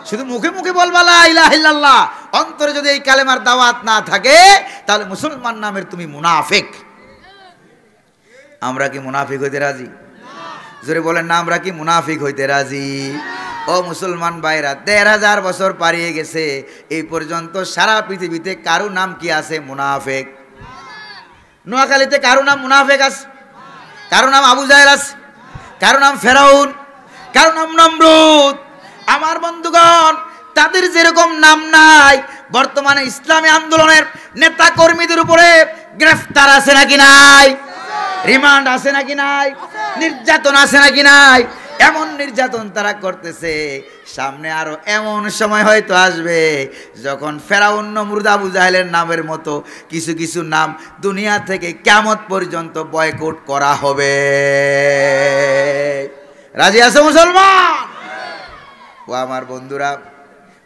শুধু মুখে মুখে বলবা লা ইলাহা ইল্লাল্লাহ, অন্তরে যদি এই কালেমার দাওয়াত না থাকে তাহলে মুসলমান নামের তুমি মুনাফিক। আমরা কি মুনাফিক হইতে রাজি? জোরে বলেন না, আমরা কি মুনাফিক হইতে রাজি? ও মুসলমান ভাইরা, ১৫০০ বছর পারিয়ে গেছে, এই পর্যন্ত সারা পৃথিবীতে কারো নাম কি আছে মুনাফিক? নোয়াখালীতে কারো নাম মুনাফিক আছে? কারো নাম আবু জাহেল আছে? কারো নাম ফেরাউন? কারো নাম নমরুদ? আমার বন্ধুগণ, তাদের যেরকম নাম নাই, বর্তমানে ইসলামী আন্দোলনের নেতা কর্মীদের উপরে গ্রেফতার আছে নাকি নাই? রিমান্ড আছে নাকি নাই? নির্যাতন আছে নাকি নাই? এমন নির্যাতন তারা করতেছে। সামনে আরো এমন সময় হয়তো আসবে যখন ফেরাউন, নমরুদ, আবু জাহেলের নামের মতো কিছু কিছু নাম দুনিয়া থেকে কিয়ামত পর্যন্ত বয়কট করা হবে। রাজি আছে মুসলমান? ও আমার বন্ধুরা,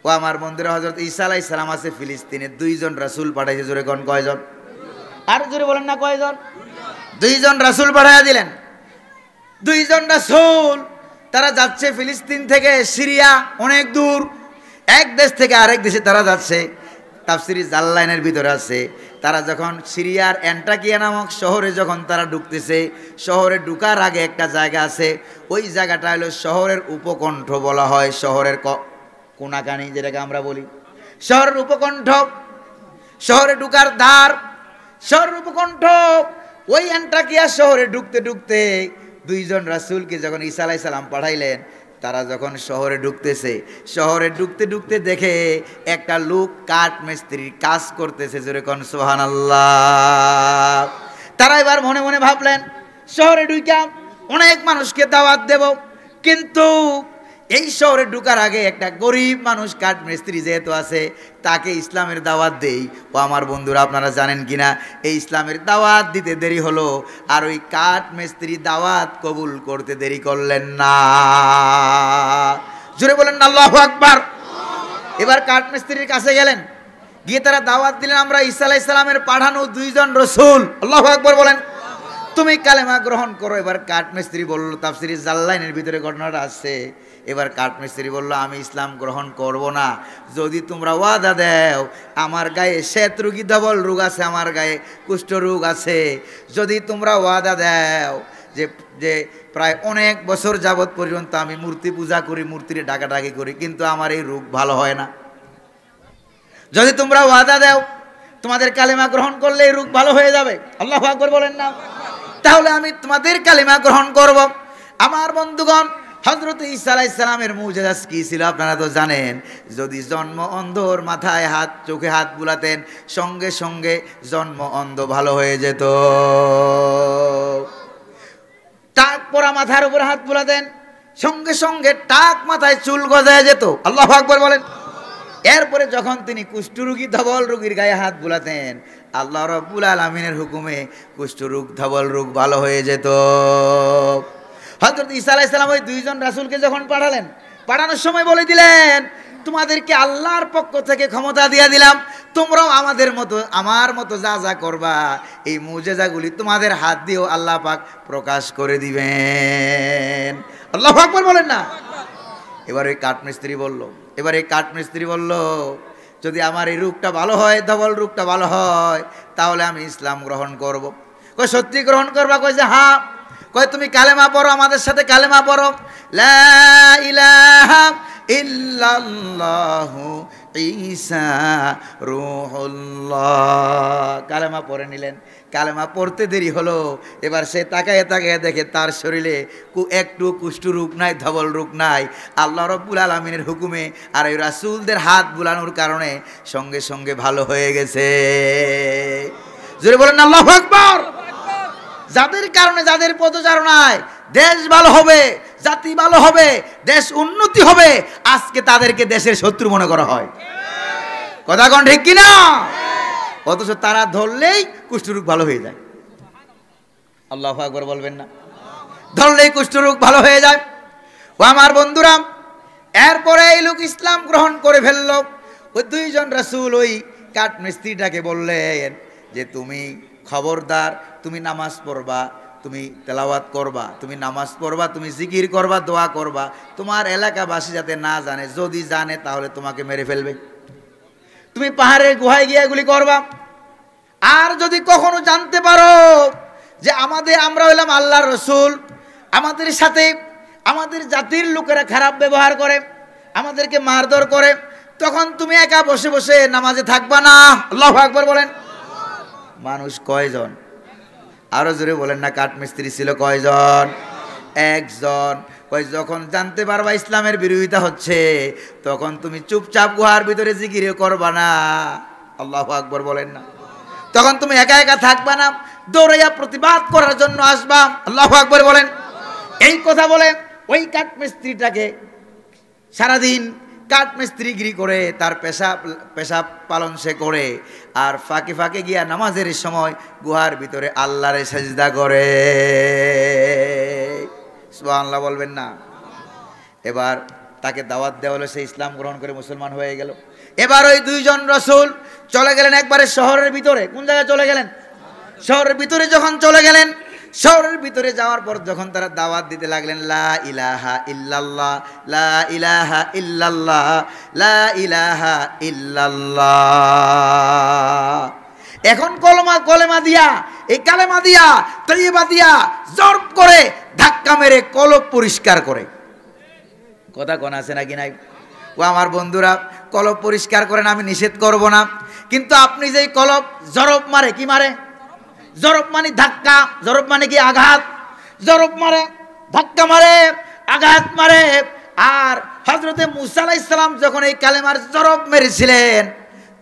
ও আমার বন্ধুরা, হযরত ঈসা আলাইহিস সালাম আছে ফিলিস্তিনে। 2 জন রাসূল পাঠাইছে। জোরে কোন কয়জন? আর জোরে বলেন না কয়জন? 2 জন রাসূল পাঠাইয়া দিলেন। দুইজন রাসূল তারা যাচ্ছে ফিলিস্তিন থেকে সিরিয়া, অনেক দূর, এক দেশ থেকে আরেক দেশে তারা যাচ্ছে। তাফসিরি জাল্লাইনের ভিতরে আছে, তারা যখন সিরিয়ার অ্যান্টাকিয়া নামক শহরে যখন তারা ঢুকতেছে, শহরে ঢুকার আগে একটা জায়গা আছে, ওই জায়গাটা হলো শহরের উপকণ্ঠ বলা হয়, শহরের কোনাকানি যেটাকে আমরা বলি শহরের উপকণ্ঠ, শহরে ঢুকার দ্বার, শহরের উপকণ্ঠ। ওই অ্যান্টাকিয়া শহরে ঢুকতে ঢুকতে দুইজন রাসূলকে যখন ঈসা আলাইহিস সালাম পাঠাইলেন, তারা যখন শহরে ঢুকতেছে, শহরে ঢুকতে ঢুকতে দেখে একটা লোক কাঠ মিস্ত্রির কাজ করতেছে, জোরে কোন সুবহানাল্লাহ। তারা এবার মনে মনে ভাবলেন, শহরে ঢুকা অনেক মানুষকে দাওয়াত দেব, কিন্তু এই শহরে ঢুকার আগে একটা গরিব মানুষ কাঠ মিস্ত্রি যেহেতু আছে, তাকে ইসলামের দাওয়াত দেই। ও আমার বন্ধুরা, আপনারা জানেন কিনা, এই ইসলামের দাওয়াত দিতে দেরি হলো, আর ওই কাঠ মিস্ত্রি দাওয়াত কবুল করতে দেরি করলেন না। জোরে বলেন না আল্লাহু আকবার। এবার কাঠ মিস্ত্রির কাছে গেলেন, গিয়ে তারা দাওয়াত দিলেন, আমরা ঈসা আলাইহিস সালামের পাঠানো দুইজন রাসূল, আল্লাহু আকবার বলেন, তুমি কালেমা গ্রহণ করো। এবার কাঠ মিস্ত্রি বলল, তাফসিরি জাল্লাইনের ভিতরে ঘটনাটা আছে, এবার কাঠ মিস্ত্রি বলল, আমি ইসলাম গ্রহণ করব না যদি তোমরা ওয়াদা দাও, আমার গায়ে শ্বেত রোগী ধবল রোগ আছে, আমার গায়ে কুষ্ঠ রোগ আছে, যদি তোমরা ওয়াদা দাও যে প্রায় অনেক বছর যাবৎ পর্যন্ত আমি মূর্তি পূজা করি, মূর্তির ডাকাডাকি করি, কিন্তু আমার এই রোগ ভালো হয় না, যদি তোমরা ওয়াদা দাও তোমাদের কালেমা গ্রহণ করলে এই রোগ ভালো হয়ে যাবে, আল্লাহু আকবার বলেন না, তাহলে আমি তোমাদের কালেমা গ্রহণ করব। আমার বন্ধুগণ, হযরত ঈসা আলাইহিস সালামের মুজিজা কি ছিল আপনারা তো জানেন, যদি জন্ম অন্ধর মাথায় হাত, চোখে হাত বুলাতেন, সঙ্গে সঙ্গে জন্ম অন্ধ ভালো হয়ে যেত। টাক পরা মাথার উপর হাত বুলাতেন, সঙ্গে সঙ্গে টাক মাথায় চুল গজায় যেত, আল্লাহু আকবার বলেন। এরপরে যখন তিনি কুষ্ঠরোগী ধবল রোগীর গায়ে হাত বুলাতেন, আল্লাহ রাব্বুল আলামিনের হুকুমে কুষ্ঠরোগ ধবল রোগ ভালো হয়ে যেত। হযরত ঈসা আলাইহিস সালাম ওই দুইজন রাসূলকে যখন পাঠালেন, পাঠানোর সময় বলে দিলেন, তোমাদেরকে আল্লাহর পক্ষ থেকে ক্ষমতা দিয়ে দিলাম, তোমরাও আমাদের মতো, আমার মতো যা যা করবা, এই মুজিজাগুলি তোমাদের হাত দিয়েও আল্লাহ পাক প্রকাশ করে দিবেন, আল্লাহু আকবার বলেন না। এবার এই কাঠমিস্ত্রি বলল, যদি আমার এই রোগটা ভালো হয়, ধবল রোগটা ভালো হয়, তাহলে আমি ইসলাম গ্রহণ করব। কয় সত্যি গ্রহণ করবা? কইছে হ্যাঁ। কয় তুমি কালেমা পড়ো, আমাদের সাথে কালেমা পড়ো, লা ইলাহা ইল্লাল্লাহু ঈসা রূহুল্লাহ। কালেমা পড়ে নিলেন। কালেমা পড়তে দেরি হলো, এবার সে তাকায় তাকায় দেখে তার শরীরে একটু কুষ্ঠ রোগ নাই, ধবল রোগ নাই, আল্লাহ রাব্বুল আলামিনের হুকুমে আর এই রাসূলদের হাত বুলানোর কারণে সঙ্গে সঙ্গে ভালো হয়ে গেছে। জোরে বলেন আল্লাহু আকবার। যাদের কারণে, যাদের পদচারণায় দেশ ভালো হবে, জাতি ভালো হবে, দেশ উন্নতি হবে, আজকে তাদেরকে দেশের শত্রু মনে করা হয়, কথা কোন ঠিক কিনা? অথচ তারা ধরলেই কুষ্ঠরোগ ভালো হয়ে যায়, আল্লাহু আকবার বলবেন না? ধরলেই কুষ্ঠরোগ ভালো হয়ে যায়। ও আমার বন্ধুরা, এরপরে এই লোক ইসলাম গ্রহণ করে ফেলল। ওই দুইজন রাসূল ওই কাঠ মিস্ত্রিটাকে বললেন যে তুমি খবরদার, তুমি নামাজ পড়বা, তুমি তেলাওয়াত করবা, তুমি নামাজ পড়বা, তুমি জিকির করবা, দোয়া করবা, তোমার এলাকাবাসী যাতে না জানে, যদি জানে তাহলে তোমাকে মেরে ফেলবে। তুমি পাহাড়ের গুহায় গিয়ে এগুলি করবা, আর যদি কখনো জানতে পারো যে আমরা হইলাম আল্লাহর রাসূল, আমাদের সাথে আমাদের জাতির লোকেরা খারাপ ব্যবহার করে, আমাদেরকে মারধর করে, তখন তুমি একা বসে বসে নামাজে থাকবা না, আল্লাহু আকবার বলেন। মানুষ কয়জন? আরো জোরে বলেন না। কাঠমিস্ত্রি ছিল কয়জন? একজন। কই যখন জানতে পারবা ইসলামের বিরোধিতা হচ্ছে, তখন তুমি চুপচাপ গুহার ভিতরে জিকির করবা না, আল্লাহু আকবার বলেন না। তখন তুমি একা একা থাকবা না, দৌড়াইয়া প্রতিবাদ করার জন্য আসবা, আল্লাহু আকবার বলেন। এই কথা বলে ওই কাঠমিস্ত্রিটাকে সারাদিন কাঠমিস্ত্রিগিরি করে তার পেশা পালন সে করে, আর ফাঁকে ফাঁকে গিয়া নামাজের সময় গুহার ভিতরে আল্লাহরে সেজদা করে, সুবহানাল্লাহ বলবেন না। এবার তাকে দাওয়াত দেওয়া হলো, সে ইসলাম গ্রহণ করে মুসলমান হয়ে গেল। এবার ওই দুইজন রাসূল চলে গেলেন একবারে শহরের ভিতরে। কোন জায়গায় চলে গেলেন? শহরের ভিতরে যখন চলে গেলেন, শহরের ভিতরে যাওয়ার পর যখন তারা দাওয়াত দিতে লাগলেন, লা ইলাহা ইল্লাল্লাহ, লা ইলাহা ইল্লাল্লাহ, লা ইলাহা ইল্লাল্লাহ। এখন কলেমা দিয়া, এই কালেমা দিয়া, তৈয়বা দিয়া জরব করে ধাক্কা মেরে কলব পরিষ্কার করে। কথা কোন আছে নাকি নাই? ও আমার বন্ধুরা, কলব পরিষ্কার করেন, আমি নিষেধ করব না, কিন্তু আপনি যেই কলব জরব মারে, কি মারে? জরব মানে ধাক্কা, জরব মানে কি? আঘাত। জরব মারে, ধাক্কা মারে, আঘাত মারে। আর হযরতে মুসা আলাইহিস সালাম যখন এই কালেমার জরব মেরেছিলেন,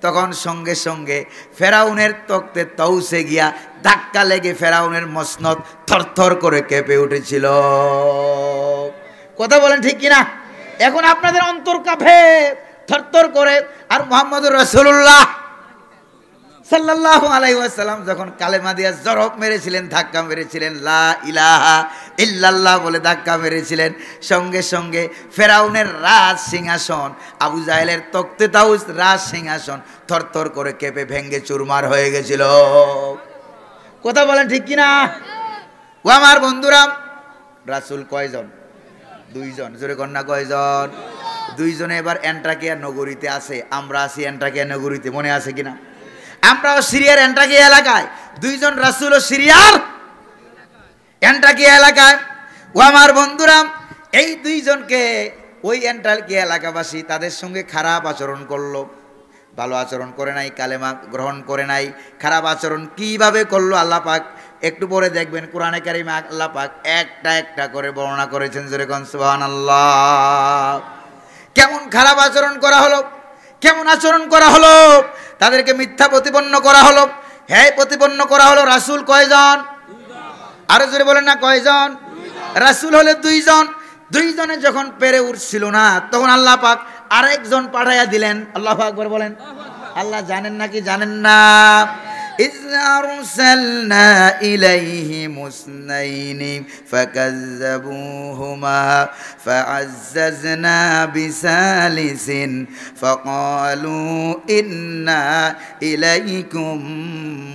তখন সঙ্গে সঙ্গে ফেরাউনের তক্তে তৌসে গিয়া ধাক্কা লেগে ফেরাউনের মসনদ থরথর করে কেঁপে উঠেছিল। কথা বলেন ঠিক কিনা? এখন আপনাদের অন্তর কাঁপে, থরথর করে। আর মুহাম্মদুর রাসূলুল্লাহ সাল্লাল্লাহু আলাইহি ওয়াসাল্লাম যখন কালেমা দিয়া জরব মেরেছিলেন, ধাক্কা মেরেছিলেন, লা ইলাহা ইল্লাল্লাহ বলে ধাক্কা মেরেছিলেন, সঙ্গে সঙ্গে ফেরাউনের রাজ সিংহাসন, আবু জাহেলের তক্তে তাউস রাজ সিংহাসন থরথর করে কেঁপে ভেঙ্গে চুরমার হয়ে গেছিল। কথা বলেন ঠিক কিনা? ও আমার বন্ধুরা, রাসূল কয়জন? দুইজন। জোরে কন্যা কয়জন? দুইজনে এবার অ্যান্টাকিয়া নগরীতে আছে, আমরা আছি অ্যান্টাকিয়া নগরীতে, মনে আছে কিনা? আমরাও সিরিয়ার অ্যান্টাকিয়া এলাকায়, দুইজন রাসূল ও সিরিয়ার অ্যান্টাকিয়া এলাকায়। ও আমার বন্ধুরা, এই দুইজনকে ওই অ্যান্টাকিয়া এলাকাবাসী তাদের সঙ্গে খারাপ আচরণ করলো, ভালো আচরণ করে নাই, কালেমা গ্রহণ করে নাই। খারাপ আচরণ কিভাবে করলো আল্লাহ পাক একটু পরে দেখবেন কোরআনে কারিমে আল্লাহ পাক একটা একটা করে বর্ণনা করেছেন। জোরে কোন সুবহানাল্লাহ। কেমন খারাপ আচরণ করা হলো, কেমন আচরণ করা হলো, তাদেরকে মিথ্যা প্রতিপন্ন করা হলো। হ্যাঁ, প্রতিপন্ন করা হলো। রাসূল কয়জন? আরো জোরে বলেন না, কয়জন? রাসূল হলে দুইজন। দুইজনে যখন পেরে উঠছিল না, তখন আল্লাহ পাক আরেকজন পাঠাইয়া দিলেন। আল্লাহু আকবার বলেন। আল্লাহ জানেন নাকি জানেন না? إذ أرسلنا إليهم اثنين فكذبوهما فعززنا بثالث فقالوا إنا إليكم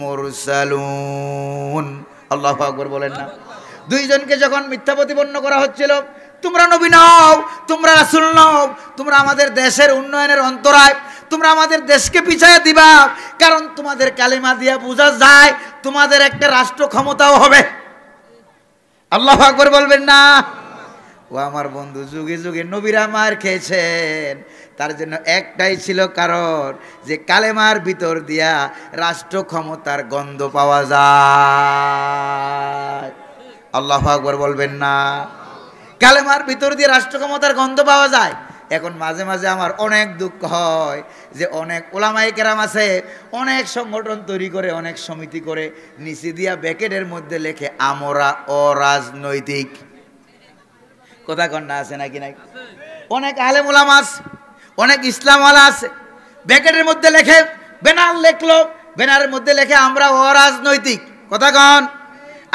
مرسلون। আল্লাহু আকবার বলেন না? দুইজনকে যখন মিথ্যা প্রতিপন্ন করা হচ্ছিল, তোমরা নবী নও, তোমরা রাসূল নও, তোমরা আমাদের দেশের উন্নয়নের অন্তরায়, তোমরা আমাদের দেশকে পিছায়া দিবা, কারণ তোমাদের কালেমা দিয়া বোঝা যায় তোমাদের একটা রাষ্ট্র ক্ষমতাও হবে। আল্লাহু আকবার বলবেন না? ও আমার বন্ধু, যুগে যুগে নবীরা মার খেয়েছেন, তার জন্য একটাই ছিল কারণ, যে কালেমার ভিতর দিয়া রাষ্ট্র ক্ষমতার গন্ধ পাওয়া যায়। আল্লাহু আকবার বলবেন না? কালেমার ভিতর দিয়ে রাষ্ট্র ক্ষমতার গন্ধ পাওয়া যায়। এখন মাঝে মাঝে আমার অনেক দুঃখ হয় যে অনেক ওলামায়ে কেরাম আছে, অনেক সংগঠন তৈরি করে, অনেক সমিতি করে, নিচে দিয়া ব্যাকেটের মধ্যে লেখে আমরা অরাজনৈতিক। কথা কন্যা আছে নাকি নাই? অনেক আলেম ওলামা আছে, অনেক ইসলামওয়ালা আছে, ব্যাকেটের মধ্যে লেখে, ব্যানার লেখলো, ব্যানারের মধ্যে লেখে আমরা অরাজনৈতিক। কথা কন?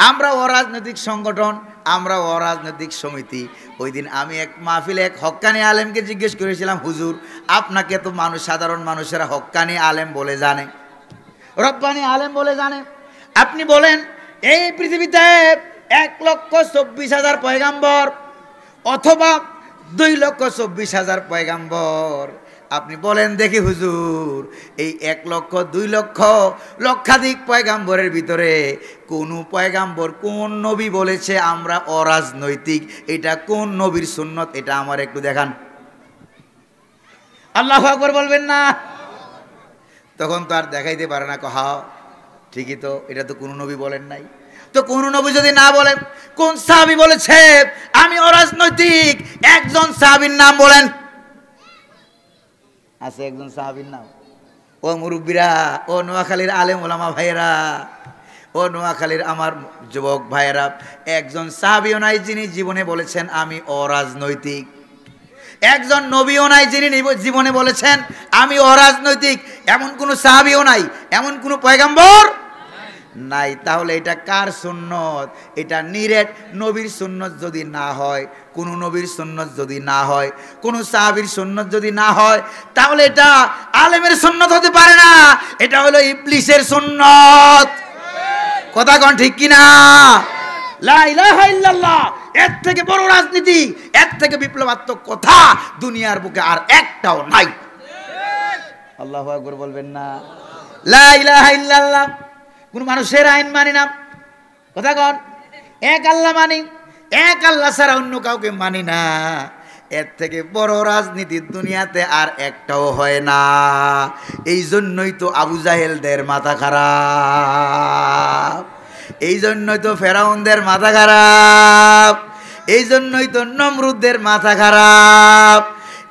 আমরা অরাজনৈতিক সংগঠন, আমরা অরাজনৈতিক সমিতি। ওই দিন আমি এক মাহফিলে এক হক্কানি আলেমকে জিজ্ঞেস করেছিলাম, হুজুর আপনাকে তো মানুষ, সাধারণ মানুষেরা হক্কানি আলেম বলে জানে, রব্বানি আলেম বলে জানে, আপনি বলেন এই পৃথিবীতে 1,24,000 পয়গাম্বর অথবা 2,24,000 পয়গাম্বর, আপনি বলেন দেখি হুজুর, এই 1 লক্ষ 2 লক্ষ লক্ষাধিক পয়গাম্বরের ভিতরে কোন পয়গাম্বর, কোন নবী বলেছে আমরা অরাজনৈতিক? এটা কোন নবীর সুন্নত? এটা আমার একটু দেখান। আল্লাহু আকবার বলবেন না? তখন তো আর দেখাইতে পারে না। হ্যাঁ ঠিকই তো, এটা তো কোন নবী বলেন নাই। তো কোন নবী যদি না বলেন, কোন সাহাবী বলেছে আমি অরাজনৈতিক? একজন সাহাবীর নাম বলেন। আছে একজন সাহাবীর নাম? ও মুরব্বীরা, ও নোয়াখালীর আলেম ওলামা ভাইয়েরা, ও নোয়াখালীর আমার যুবক ভাইয়েরা, একজন সাহাবীও নাই যিনি জীবনে বলেছেন আমি অরাজনৈতিক। একজন নবীও নাই যিনি জীবনে বলেছেন আমি অরাজনৈতিক। এমন কোন সাহাবীও নাই, এমন কোন পয়গম্বর নাই। তাহলে এটা কার সুন্নত? এটা নিরেট নবীর সুন্নত যদি না হয়, কোন নবীর সুন্নত যদি না হয়, কোন সাহাবীর সুন্নত যদি না হয়, তাহলে এটা আলেমের সুন্নত হতে পারে না, এটা হলো ইবলিসের সুন্নত। কথা কোন ঠিক কিনা? লা ইলাহা ইল্লাল্লাহ, এর থেকে বড় রাজনীতি, এর থেকে বিপ্লবাত্মক কথা দুনিয়ার বুকে আর একটাও নাই। আল্লাহু আকবার বলবেন না? লা ইলাহা ইল্লাল্লাহ। কোন মানুষের আইন মানি না, কথা কন। এক আল্লাহ মানি, এক আল্লাহ ছাড়া অন্য কাউকে মানি না। এর থেকে বড় রাজনীতি দুনিয়াতে আর একটাও হয় না। এই জন্যই তো আবু জাহেলদের মাথা খারাপ, এই জন্যই তো ফেরাউনদের মাথা খারাপ, এই জন্যই তো নমরুদদের মাথা খারাপ,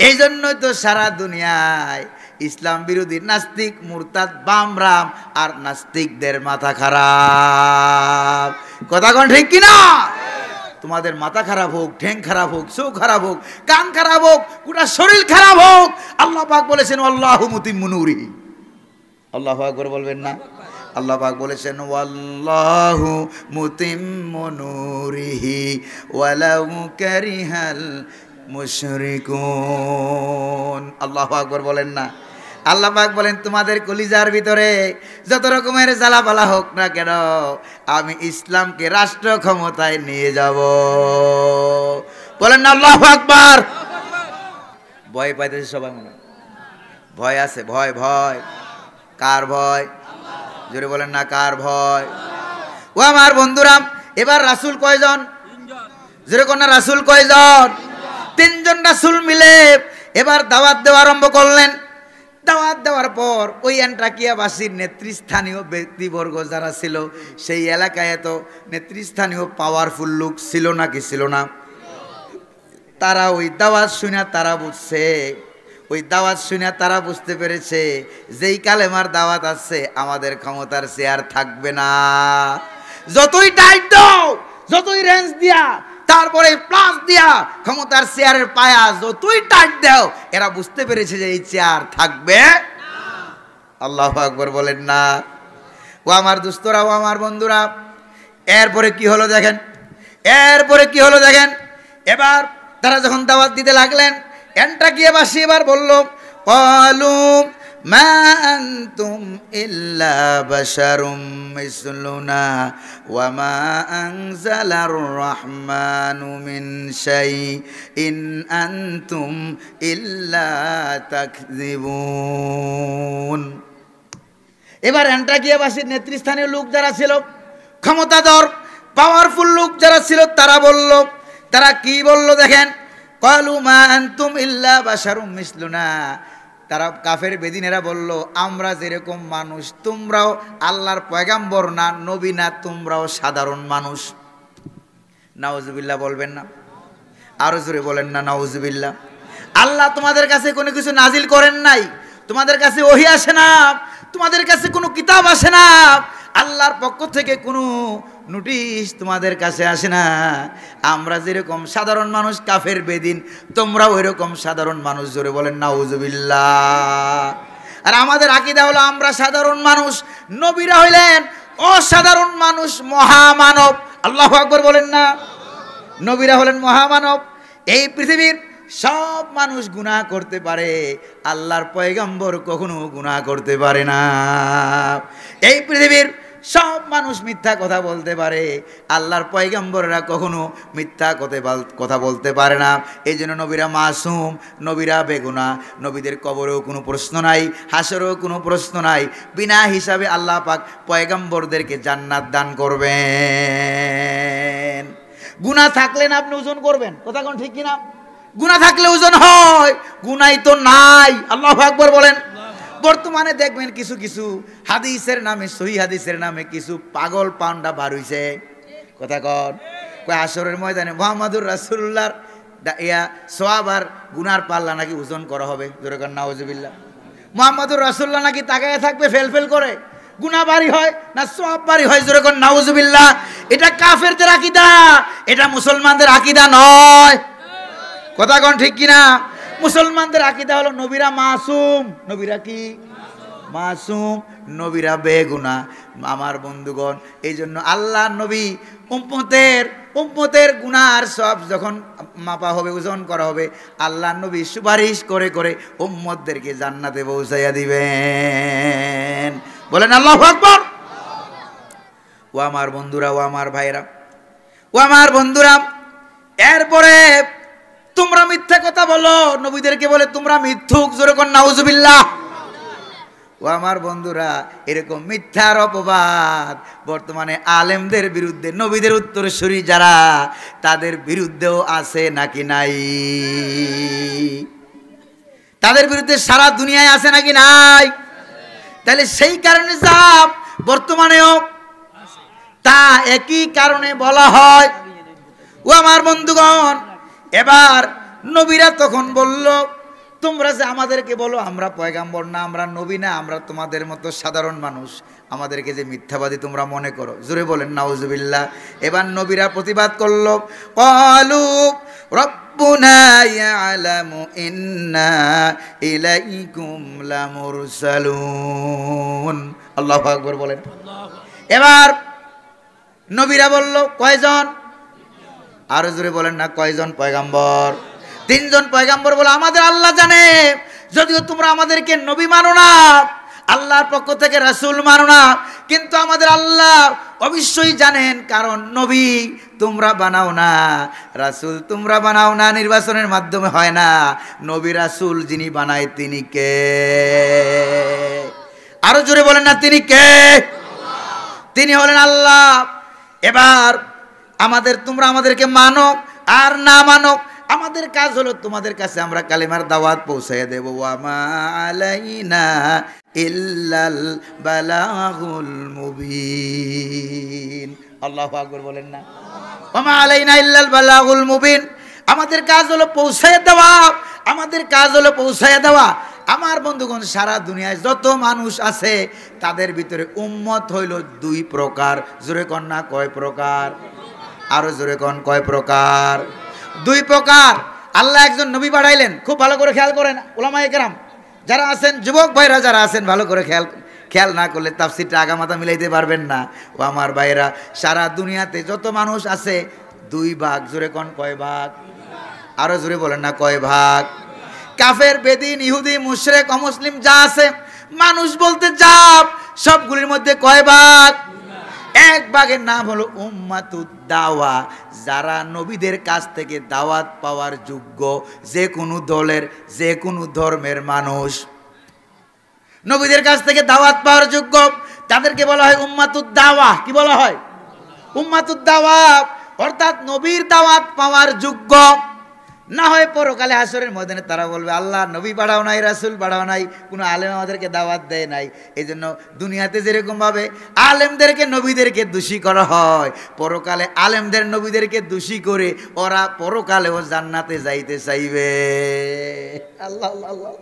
এই জন্যই তো সারা দুনিয়ায় ইসলাম বিরোধী নাস্তিক, মুরতাদ, বামরাম আর নাস্তিকদের মাথা খারাপ। কথা কোন ঠিক কিনা? তোমাদের মাথা খারাপ হোক, ঠ্যাং খারাপ হোক, চোখ খারাপ হোক, কান খারাপ হোক, গোটা শরীর খারাপ হোক, আল্লাহ পাক বলেছেন আল্লাহু মুতিম্মু নূরিহি। আল্লাহু আকবার বলবেন না? আল্লাহ পাক বলেছেন ওয়াল্লাহু মুতিম্মু নূরিহি ওয়ালাউ কারিহাল মুশরিকুন। আল্লাহু আকবার বলেন না? আল্লাহ পাক বলেন তোমাদের কলিজার ভিতরে যত রকমের জ্বালাপালা হোক না কেন, আমি ইসলামকে রাষ্ট্র ক্ষমতায় নিয়ে যাব। বলেন না আল্লাহু আকবার? ভয় পাইতেছে সবাই, মনে ভয় আছে? ভয় ভয় কার ভয়? জোরে বলেন না কার ভয়? ও আমার বন্ধুরা, এবার রাসূল কয়জন? জোরে কোন না রাসূল কয়জন? তিনজন রাসূল মিলে এবার দাওয়াত দেওয়া আরম্ভ করলেন। দাওয়াত দেওয়ার পর ওই অ্যান্টাকিয়াবাসীর নেতৃস্থানীয় ব্যক্তিবর্গ যারা ছিল, সেই এলাকায় এত নেতৃস্থানীয় পাওয়ারফুল লোক ছিল নাকি ছিল না? তারা ওই দাওয়াত শুনে তারা বুঝছে, ওই দাওয়াত শুনে তারা বুঝতে পেরেছে যেই কালেমার দাওয়াত আছে আমাদের ক্ষমতার চেয়ার থাকবে না। যতই টাইট দাও, যতই রেঞ্জ দিয়া, তারপরে প্লাস দিয়া ক্ষমতার চেয়ারের পায়া যতই টাইট দাও, এরা বুঝতে পেরেছে যে এই চেয়ার থাকবে না। আল্লাহু আকবার বলেন না? ও আমার দোস্তরা, ও আমার বন্ধুরা, এরপরে কি হলো দেখেন, এরপরে কি হলো দেখেন। এবার তারা যখন দাওয়াত দিতে লাগলেন, অ্যান্টাকিয়াবাসী এবার বলল ক্বালু মা আনতুম ইল্লা বাশারুম মিসলুনা ওয়া মা আনজালার রহমানু মিন শাইইন আনতুম ইল্লা তাকযিবুন। এবার অ্যান্টাকিয়াবাসীর নেতৃস্থানীয় লোক যারা ছিল, ক্ষমতাধর পাওয়ারফুল লোক যারা ছিল, তারা বলল, তারা কি বলল দেখেন, ক্বালু মা আনতুম ইল্লা বাশারুম মিসলুনা। তারা কাফের বেদিনেরা বলল আমরা যেরকম মানুষ, তোমরাও আল্লাহর পয়গাম্বর না, নবী না, তোমরাও সাধারণ মানুষ। নাউজুবিল্লাহ বলবেন না? আরো জোরে বলেন না নাউজুবিল্লাহ? আল্লাহ তোমাদের কাছে কোনো কিছু নাজিল করেন নাই, তোমাদের কাছে ওহী আসে না, তোমাদের কাছে কোনো কিতাব আসে না, আল্লাহর পক্ষ থেকে কোনো নোটিশ তোমাদের কাছে আসে না। আমরা যেরকম সাধারণ মানুষ কাফের বেদিন, তোমরাও ওইরকম সাধারণ মানুষ। জোরে বলেন নাউজুবিল্লাহ। আর আমাদের আকীদা হলো আমরা সাধারণ মানুষ, নবীরা হইলেন অসাধারণ মানুষ, মহামানব। আল্লাহু আকবার বলেন না? নবীরা হলেন মহামানব। এই পৃথিবীর সব মানুষ গুনাহ করতে পারে, আল্লাহর পয়গম্বর কখনো গুনাহ করতে পারে না। এই পৃথিবীর সব মানুষ মিথ্যা কথা বলতে পারে, আল্লাহর পয়গম্বররা কখনো মিথ্যা কথা বলতে পারে না। এই জন্য নবীরা মাসুম, নবীরা বেগুনাহ, নবীদের কবরেও কোনো প্রশ্ন নাই, হাসরেও কোনো প্রশ্ন নাই। বিনা হিসাবে আল্লাহ পাক পয়গম্বরদেরকে জান্নাত দান করবেন। গুনাহ থাকলে না আপনি ওজন করবেন, কথা কোন ঠিক কিনা? গুনাহ থাকলে ওজন হয়, গুনাই তো নাই। আল্লাহু আকবার বলেন। বর্তমানে দেখবেন কিছু কিছু হাদিসের নামে, সহি হাদিসের নামে কিছু পাগল পান্ডা বার হইছে, কথা কন। কয় আসরের ময়দানে মুহাম্মদুর রাসূলুল্লাহর সওয়াব আর গুনার পাল্লা নাকি ওজন করা হবে। জোরে কন নাউজুবিল্লাহ। মুহাম্মদুর রাসূলুল্লাহ নাকি তাকায় থাকবে, ফেল ফেল করে, গুনাহ বাড়ি হয় না সওয়াব বাড়ি হয়। জোরে কন নাউজুবিল্লাহ। এটা কাফেরদের আকীদা, এটা মুসলমানদের আকীদা নয়। কথা কোন ঠিক কিনা? মুসলমানদের আকীদা হলো নবীরা মাসুম। নবীরা কি? মাসুম। নবীরা বেগুনাহ। আমার বন্ধুগণ, এই জন্য আল্লাহ নবী উম্মতের গুনার সব যখন মাপা হবে, ওজন করা হবে, আল্লাহ নবী সুপারিশ করে করে উম্মতদেরকে জান্নাতে পৌঁছাইয়া দিবেন। বলেন আল্লাহু আকবার। ও আমার বন্ধুরা, ও আমার ভাইরা, ও আমার বন্ধুরা, এরপরে তোমরা মিথ্যা কথা বলো, নবীদেরকে বলে তোমরা মিথ্যুক, জোরে কোন নাউজুবিল্লাহ। ও আমার বন্ধুরা, এরকম মিথ্যার অপবাদ বর্তমানে আলেমদের বিরুদ্ধে, নবীদের উত্তরসূরি যারা, তাদের বিরুদ্ধেও আছে নাকি নাই? তাদের বিরুদ্ধে সারা দুনিয়ায় আছে নাকি নাই? তাহলে সেই কারণে যা বর্তমানেও তা একই কারণে বলা হয়। ও আমার বন্ধুগণ, এবার নবীরা তখন বলল, তোমরা যে আমাদেরকে বলো আমরা পয়গাম্বর না, আমরা নবী না, আমরা তোমাদের মতো সাধারণ মানুষ, আমাদেরকে যে মিথ্যাবাদী তোমরা মনে করো, জোরে বলেন নাউজুবিল্লাহ। এবার নবীরা প্রতিবাদ করলো, ক্বালু রব্বুনা ইয়ালামু ইন্না ইলাইকুম লামুরসালুন। আল্লাহু আকবার বলেন। এবার নবীরা বলল, কয়জন? আরো জোরে বলেন না, কয়জন পয়গাম্বর? 3 জন পয়গাম্বর বলে আমাদের আল্লাহ জানে, যদিও তোমরা আমাদেরকে নবী মানো না, আল্লাহর পক্ষ থেকে রাসূল মানো না, কিন্তু আমাদের আল্লাহ অবশ্যই জানেন, কারণ নবী তোমরা বানাও না, রাসূল তোমরা বানাও না, নির্বাচনের মাধ্যমে হয় না, নবী রাসূল যিনি বানায় তিনি কে? আরো জোরে বলেন না, তিনি কে? তিনি হলেন আল্লাহ। এবার তোমরা আমাদেরকে মানো আর না মানো, আমাদের কাজ হলো তোমাদের কাছে আমরা কালিমার দাওয়াত পৌঁছাইয়া দেব। ওয়া মা আলাইনা ইল্লাল বালাগুল মুবিন। আল্লাহু আকবার বলেন না, ওয়া মা আলাইনা ইল্লাল বালাগুল মুবিন। আমাদের কাজ হলো পৌঁছাইয়া দেওয়া, আমাদের কাজ হলো পৌঁছাইয়া দেওয়া। আমার বন্ধুগণ, সারা দুনিয়ায় যত মানুষ আছে তাদের ভিতরে উম্মত হইল 2 প্রকার। জোরে কন না, কয় প্রকার? আরো জোরে কন, কয় প্রকার? 2 প্রকার। আল্লাহ একজন নবী পাঠাইলেন, খুব ভালো করে খেয়াল করেন উলামায়ে কেরাম যারা আছেন, যুবক ভাইরা যারা আছেন, ভালো করে খেয়াল না করলে তাফসীরটা আগামাথা মিলাইতে পারবেন না। ও আমার ভাইরা, সারা দুনিয়াতে যত মানুষ আছে 2 ভাগ। জোরে কন, কয় ভাগ? আরো জোরে বলেন না, কয় ভাগ? কাফের, বেদিন, ইহুদি, মুশরিক, অমুসলিম যা আছে, মানুষ বলতে যা, সবগুলির মধ্যে কয় ভাগ? 1 ভাগের নাম হলো উম্মাতুদ দাওয়া, যারা নবীদের কাছ থেকে দাওয়াত পাওয়ার যোগ্য, যে কোনো দলের, যে কোনো ধর্মের মানুষ নবীদের কাছ থেকে দাওয়াত পাওয়ার যোগ্য, তাদেরকে বলা হয় উম্মাতুদ দাওয়া। কি বলা হয়? উম্মাতুদ দাওয়া, অর্থাৎ নবীর দাওয়াত পাওয়ার যোগ্য। না হয় পরকালে হাসরের ময়দানে তারা বলবে, আল্লাহ নবী পাঠাও নাই, রাসূল পাঠাও নাই, কোনো আলেম আমাদেরকে দাওয়াত দেয় নাই। এই জন্য দুনিয়াতে যেরকমভাবে আলেমদেরকে, নবীদেরকে দোষী করা হয়, পরকালে আলেমদের, নবীদেরকে দোষী করে ওরা পরকালেও জান্নাতে যাইতে চাইবে। আল্লাহ আল্লাহ আল্লাহ।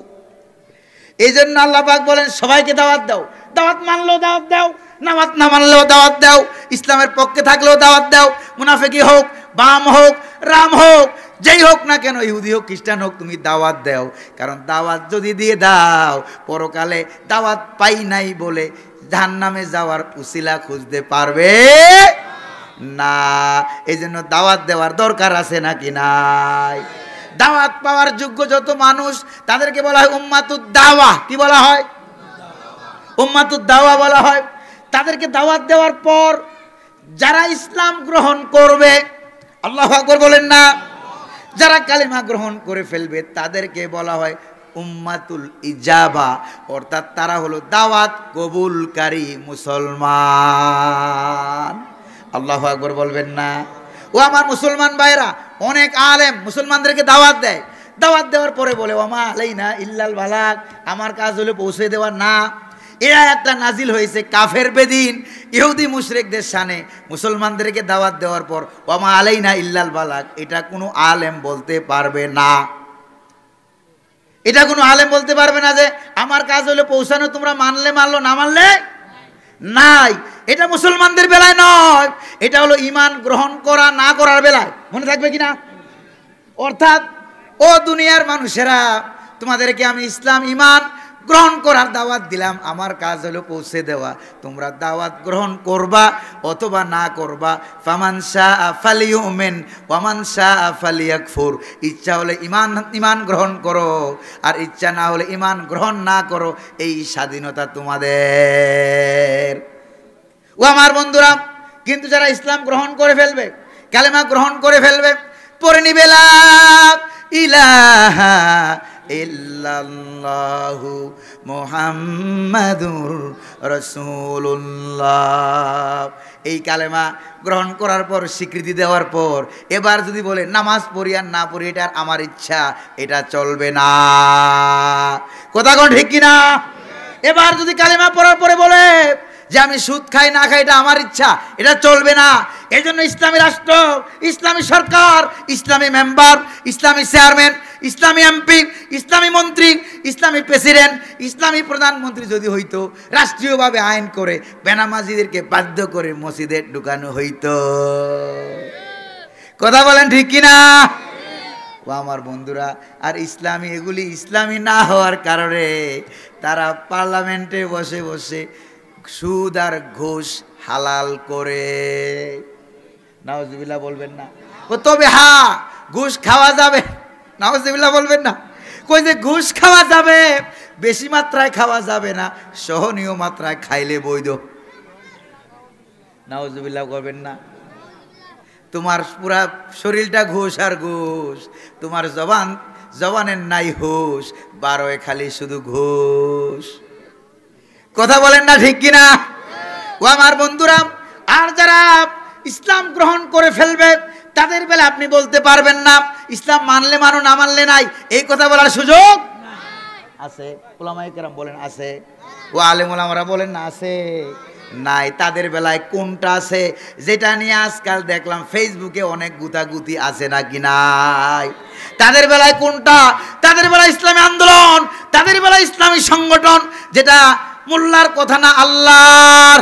এই জন্য আল্লাহ পাক বলেন, সবাইকে দাওয়াত দাও। দাওয়াত মানলেও দাওয়াত দাও, নামাজ না মানলেও দাওয়াত দাও, ইসলামের পক্ষে থাকলেও দাওয়াত দাও, মুনাফিকি হোক, বাম হোক, রাম হোক, যেই হোক না কেন, ইহুদি হোক, খ্রিস্টান হোক, তুমি দাওয়াত দাও। কারণ দাওয়াত যদি দিয়ে দাও, পরকালে দাওয়াত পাই নাই বলে জাহান্নামে যাওয়ার উসিলা খুঁজতে পারবে না। এই জন্য দাওয়াত দেওয়ার দরকার আছে নাকি নাই? দাওয়াত পাওয়ার যোগ্য যত মানুষ, তাদেরকে বলা হয় উম্মাতুদ দাওয়া। কি বলা হয়? উম্মাতুদ দাওয়া বলা হয়। তাদেরকে দাওয়াত দেওয়ার পর যারা ইসলাম গ্রহণ করবে, আল্লাহু আকবার বলেন না, যারা কালিমা গ্রহণ করে ফেলবে, তাদেরকে বলা হয় উম্মাতুল ইজাবা, অর্থাৎ তারা হলো দাওয়াত কবুলকারী মুসলমান। আল্লাহু আকবার বলবেন না? ও আমার মুসলমান ভাইরা, অনেক আলেম মুসলমানদেরকে দাওয়াত দেয়, দাওয়াত দেওয়ার পরে বলে, ওমা আলাইনা ইল্লাল বালাগ, আমার কাজ হলো পৌঁছে দেওয়া না। এরা একটা নাজিল হয়েছে কাফের, বেদিন, ইহুদি, মুশরিকদের শানে। মুসলমানদেরকে দাওয়াত দেওয়ার পর ওমা আলাইনা ইল্লাল বালাগ, এটা কোনো আলেম বলতে পারবে না। এটা কোনো আলেম বলতে পারবে না যে আমার কাজ হলো পৌঁছানো, তোমরা মানলে মানলো, না মানলে নাই। এটা মুসলমানদের বেলায় নয়, এটা হলো ঈমান গ্রহণ করা না করার বেলায়। মনে থাকবে কিনা? অর্থাৎ ও দুনিয়ার মানুষেরা, তোমাদেরকে আমি ইসলাম, ঈমান গ্রহণ করার দাওয়াত দিলাম, আমার কাজ হলো পৌঁছে দেওয়া। তোমরা দাওয়াত গ্রহণ করবা অথবা না করবা। ফামান শাআ ফালিউমিন ওয়া মান শাআ ফালিয়াকফুর। ইচ্ছা হলে ঈমান গ্রহণ করো, আর ইচ্ছা না হলে ঈমান গ্রহণ না করো। এই স্বাধীনতা তোমাদের। ও আমার বন্ধুরা, কিন্তু যারা ইসলাম গ্রহণ করে ফেলবে, কালেমা গ্রহণ করে ফেলবে, পড়ে নিবে লা ইলাহা ইল্লাল্লাহু মুহাম্মাদুর রাসূলুল্লাহ। এই কালেমা গ্রহণ করার পর, স্বীকৃতি দেওয়ার পর, এবার যদি বলে নামাজ পড়ি আর না পড়ি এটা আমার ইচ্ছা, এটা চলবে না। কথা কোন ঠিক কিনা? এবার যদি কালেমা পড়ার পরে বলে যে আমি সুদ খাই না খাই এটা আমার ইচ্ছা, এটা চলবে না। এই জন্য ইসলামী রাষ্ট্র, ইসলামী সরকার, ইসলামী মেম্বার, ইসলামী চেয়ারম্যান, ইসলামী এমপি, ইসলামী মন্ত্রী, ইসলামী প্রেসিডেন্ট, ইসলামী প্রধানমন্ত্রী যদি হইতো, রাষ্ট্রীয়ভাবে আইন করে বেনামাজিদেরকে বাধ্য করে মসজিদে ঢুকানো হইতো। কথা বলেন ঠিক কিনা? ও আমার বন্ধুরা, আর ইসলামী এগুলি ইসলামী না হওয়ার কারণে তারা পার্লামেন্টে বসে বসে সুদ আর ঘুষ হালাল করে। নাউজুবিল্লাহ বলবেন না? ও তবে হ্যাঁ, ঘুষ খাওয়া যাবে। নাউজুবিল্লাহ বলবেন না? কই যে ঘুষ খাওয়া যাবে, বেশি মাত্রায় খাওয়া যাবে না, সহনীয় মাত্রায় খাইলে বৈধ। নাউজুবিল্লাহ করবেন না? তোমার পুরা শরীরটা ঘুষ আর ঘুষ, তোমার জবানের নাই হুশ, বারোয় খালি শুধু ঘুষ। কথা বলেন না ঠিক কিনা? ও আমার বন্ধুরা, আর যারা ইসলাম গ্রহণ করে ফেলবে তাদের বেলা আপনি বলতে পারবেন না ইসলাম মানলে মানো, না মানলে নাই, এই কথা বলার সুযোগ আছে? উলামায়ে কেরাম বলেন আছে, ও আলেম ওলামারা বলেন না আছে? নাই। তাদের বেলায় কোনটা আছে? যেটা নিয়ে আজকাল দেখলাম ফেসবুকে অনেক গুতাগুতি আছে নাকি নাই? তাদের বেলায় কোনটা? তাদের বেলায় ইসলামী আন্দোলন, তাদের বেলায় ইসলামী সংগঠন, যেটা মোল্লার কথা না, আল্লাহর।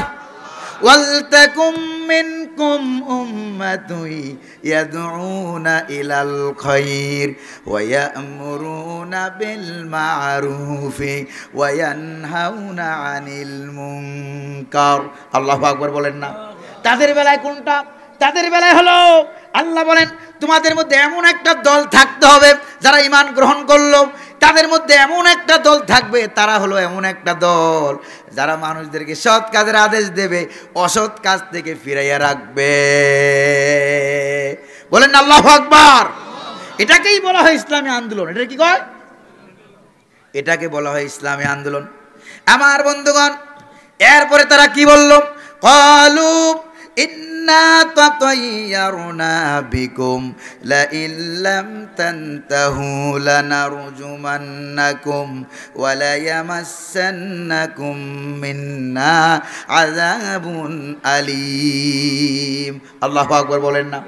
ওয়ালতাকুম মিনকুম উম্মাতুন ইয়াদউনা ইলাল খায়র ওয়া ইয়া'মুরুনা বিল মা'রুফি ওয়া ইয়ানহাউনা আনিল মুনকার। আল্লাহু আকবার বলেন না? তাদের বেলায় কোনটা? তাদের বেলায় হলো আল্লাহ বলেন তোমাদের মধ্যে এমন একটা দল থাকতে হবে যারা ঈমান গ্রহণ করলো, তাদের মধ্যে এমন একটা দল থাকবে, তারা হলো এমন একটা দল যারা মানুষদেরকে সৎ কাজের আদেশ দেবে, অসৎ কাজ থেকে ফিরাইয়া রাখবে। বলেন না আল্লাহু আকবার? এটাকেই বলা হয় ইসলামী আন্দোলন। এটা কি কয়? এটাকে বলা হয় ইসলামী আন্দোলন। আমার বন্ধুগণ, এরপরে তারা কি বলল? ক্বালু ইন্না তাতায়্যারনা বিকুম লা ইল্লাম তানতাহু লানারজুমান্নাকুম ওয়া লা ইয়ামাসসান্নাকুম মিন্না আযাবুন আলীম। আল্লাহু আকবার বলেন না?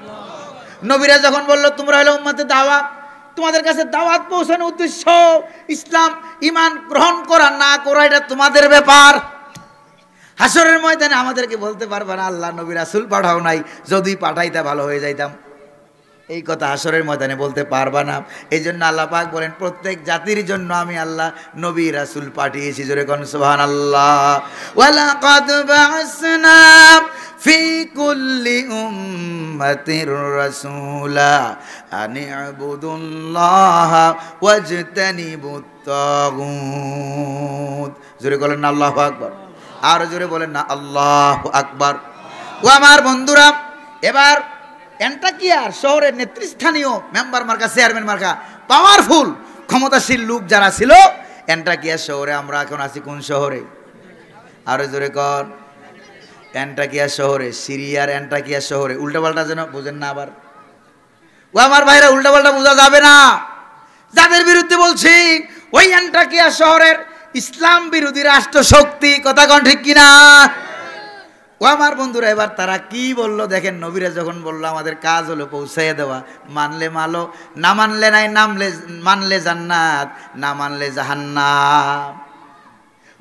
নবীরা যখন বলল তোমরা হলো উম্মতে দাওয়াত, তোমাদের কাছে দাওয়াত পৌঁছানোর উদ্দেশ্য ইসলাম, ঈমান গ্রহণ করা না করা এটা তোমাদের ব্যাপার। হাসরের ময়দানে আমাদেরকে বলতে পারবে না আল্লাহ নবী রাসূল পাঠাও নাই, যদি পাঠাইতে ভালো হয়ে যাইতাম, এই কথা হাসরের ময়দানে বলতে পারবা না। এই জন্য আল্লাহ পাক বলেন প্রত্যেক জাতির জন্য আমি আল্লাহ নবী রাসূল পাঠিয়েছি। জোরে কোন সুবহানাল্লাহ। ওয়ালাকাদ বা'সনা ফি কুল্লি উম্মাতির রাসূলা আন ইবুদুল্লাহা ওয়াজতানিবুত তাগুত। জোরে বলেন না আল্লাহু আকবার? আর জোরে বলেন না আল্লাহু আকবার? ও আমার বন্ধুরা, এবার এন্টাকিয়ার শহরের নেতৃস্থানীয় মেম্বার মার্কা, চেয়ারম্যান মার্কা, পাওয়ারফুল ক্ষমতাশীল লোক যারা ছিল এন্টাকিয়ার শহরে, আমরা এখন আছি কোন শহরে? আরো জোরে কর। এন্টাকিয়ার শহরে, সিরিয়ার এন্টাকিয়ার শহরে। উল্টাপাল্টা যেন বুঝেন না আবার। ও আমার ভাইরা, উল্টাপাল্টা বোঝা যাবে না। যাদের বিরুদ্ধে বলছি ওই এন্টাকিয়ার শহরের ইসলাম বিরোধী রাষ্ট্র শক্তি। কথা কোন ঠিক কিনা? ও আমার বন্ধুরা, এবার তারা কি বলল দেখেন। নবীরা যখন বললো আমাদের কাজ হলো পৌঁছাইয়া দেওয়া, মানলে মালো, না মানলে নাই, মানলে জান্নাত, না মানলে জাহান্নাম।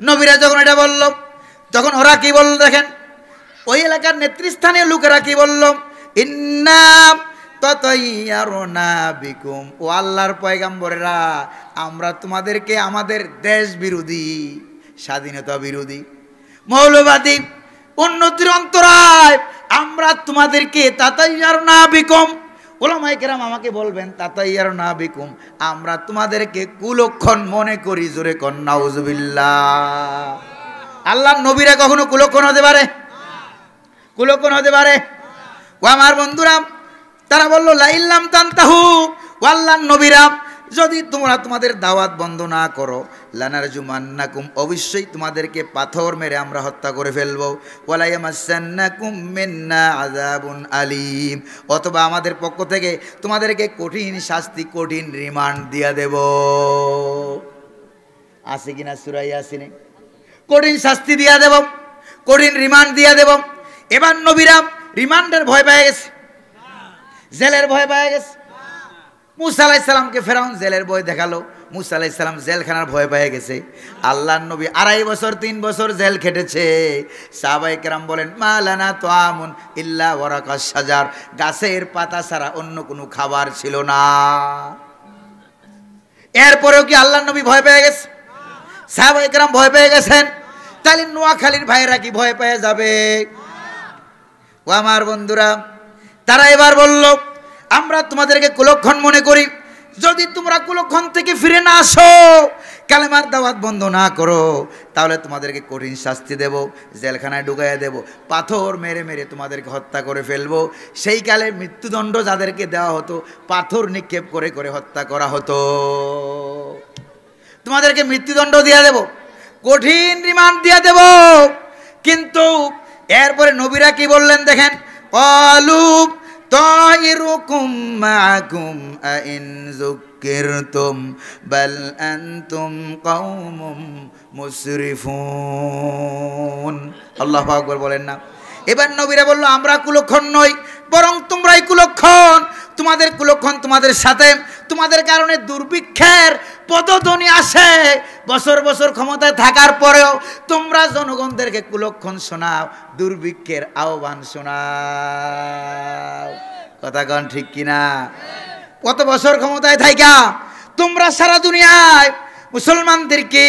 নবীরা যখন এটা বলল তখন ওরা কি বলল দেখেন, ওই এলাকার নেতৃস্থানীয় লোকেরা কি বলল? ইন্না তাতায়্যারনা বিকুম, ও আল্লাহর পয়গাম্বরেরা, আমরা তোমাদেরকে আমাদের দেশ বিরোধী, স্বাধীনতা বিরোধী, মৌলবাদী, উন্নতির অন্তরায় আমরা তোমাদেরকে তাতায়্যারনা বিকুম, উলামায়ে কেরাম আমাকে বলবেন তাতায়্যারনা বিকুম, আমরা তোমাদেরকে কুলক্ষণ মনে করি। জোরে কোন নাউজুবিল্লাহ। আল্লাহর নবীরা কখনো কুলক্ষণ হতে পারে? কুলক্ষণ হতে পারে? ও আমার বন্ধুরা, তারা বলল লাইল্লাম তানতাহু, ওয়াল্লাহ নবীরা যদি তোমরা তোমাদের দাওয়াত বন্ধ না করো, লানারজুমান্নাকুম, অবশ্যই তোমাদেরকে পাথর মেরে আমরা হত্যা করে ফেলবো, ওয়ালা ইয়ামাসসান্নাকুম মিন্না আযাবুন আলীম, অথবা আমাদের পক্ষ থেকে তোমাদেরকে কঠিন শাস্তি, কঠিন রিমান্ড দিয়া দেব। আছে কিনা সূরা ইয়াসিনে? কঠিন শাস্তি দিয়া দেব, কঠিন রিমান্ড দিয়া দেব। এবার নবীরা রিমান্ডের ভয় পেয়ে গেছে, জেলের ভয় পেয়ে গেছে। মুসা আলাইহিস সালামকে ফেরাউন জেলের ভয় দেখালো, মুসা আলাইহিস সালাম জেলখানার ভয় পেয়ে গেছে। আল্লাহর নবী 2.5 বছর 3 বছর জেল খেটেছে। সাহাবায়ে কেরাম বলেন মালানা তাআমুন ইল্লা ওয়ারাকাস শাজার, গাছের পাতা ছাড়া অন্য কোনো খাবার ছিল না। এরপরেও কি আল্লাহর নবী ভয় পেয়ে গেছে? সাহাবায়ে কেরাম ভয় পেয়ে গেছেন। তাহলে নোয়াখালীর ভাইরা কি ভয় পেয়ে যাবে? ও আমার বন্ধুরা, তারা এবার বলল আমরা তোমাদেরকে কুলক্ষণ মনে করি, যদি তোমরা কুলক্ষণ থেকে ফিরে না আসো, কালেমার দাওয়াত বন্ধ না করো, তাহলে তোমাদেরকে কঠিন শাস্তি দেব, জেলখানায় ঢুকাইয়া দেব, পাথর মেরে মেরে তোমাদেরকে হত্যা করে ফেলবো। সেই কালে মৃত্যুদণ্ড যাদেরকে দেওয়া হতো, পাথর নিক্ষেপ করে করে হত্যা করা হতো। তোমাদেরকে মৃত্যুদণ্ড দিয়ে দেব, কঠিন রিমান্ড দিয়ে দেব। কিন্তু এরপরে নবীরা কি বললেন দেখেন, ক্বালু তাইরুকুম মাআকুম আইন যুক্কিরতুম বাল আনতুম কওমুম মুসরিফুন। আল্লাহু আকবার বলেন না। এবার নবীরা বলল আমরা কুলক্ষণ নই, বরং তোমরাই কুলক্ষণ। তোমাদের কুলক্ষণ তোমাদের সাথে, তোমাদের কারণে দুর্ভিক্ষের পদধ্বনি আসে। বছর বছর ক্ষমতায় থাকার পরেও তোমরা জনগণদেরকে কুলক্ষণ শোনাও, দুর্ভিক্ষের আহ্বান শোনাও। কথা কন ঠিক কিনা? কত বছর ক্ষমতায় থাইকা তোমরা সারা দুনিয়ায় মুসলমানদেরকে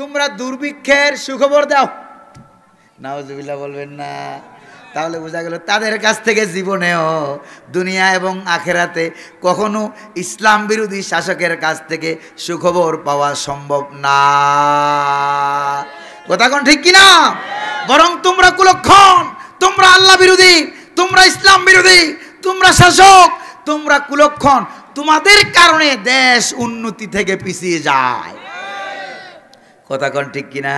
তোমরা দুর্ভিক্ষের সুখবর দাও। নাউজুবিল্লাহ বলবেন না। তাহলে বোঝা গেল তাদের কাছ থেকে জীবনেও দুনিয়া এবং আখেরাতে কখনো ইসলাম বিরোধী শাসকের কাছ থেকে সুখবর পাওয়া সম্ভব না। কথা কোন ঠিক কিনা? বরং তোমরা কুলক্ষণ, তোমরা আল্লাহ বিরোধী, তোমরা ইসলাম বিরোধী, তোমরা শাসক, তোমরা কুলক্ষণ। তোমাদের কারণে দেশ উন্নতি থেকে পিছিয়ে যায়। কথা কোন ঠিক কিনা?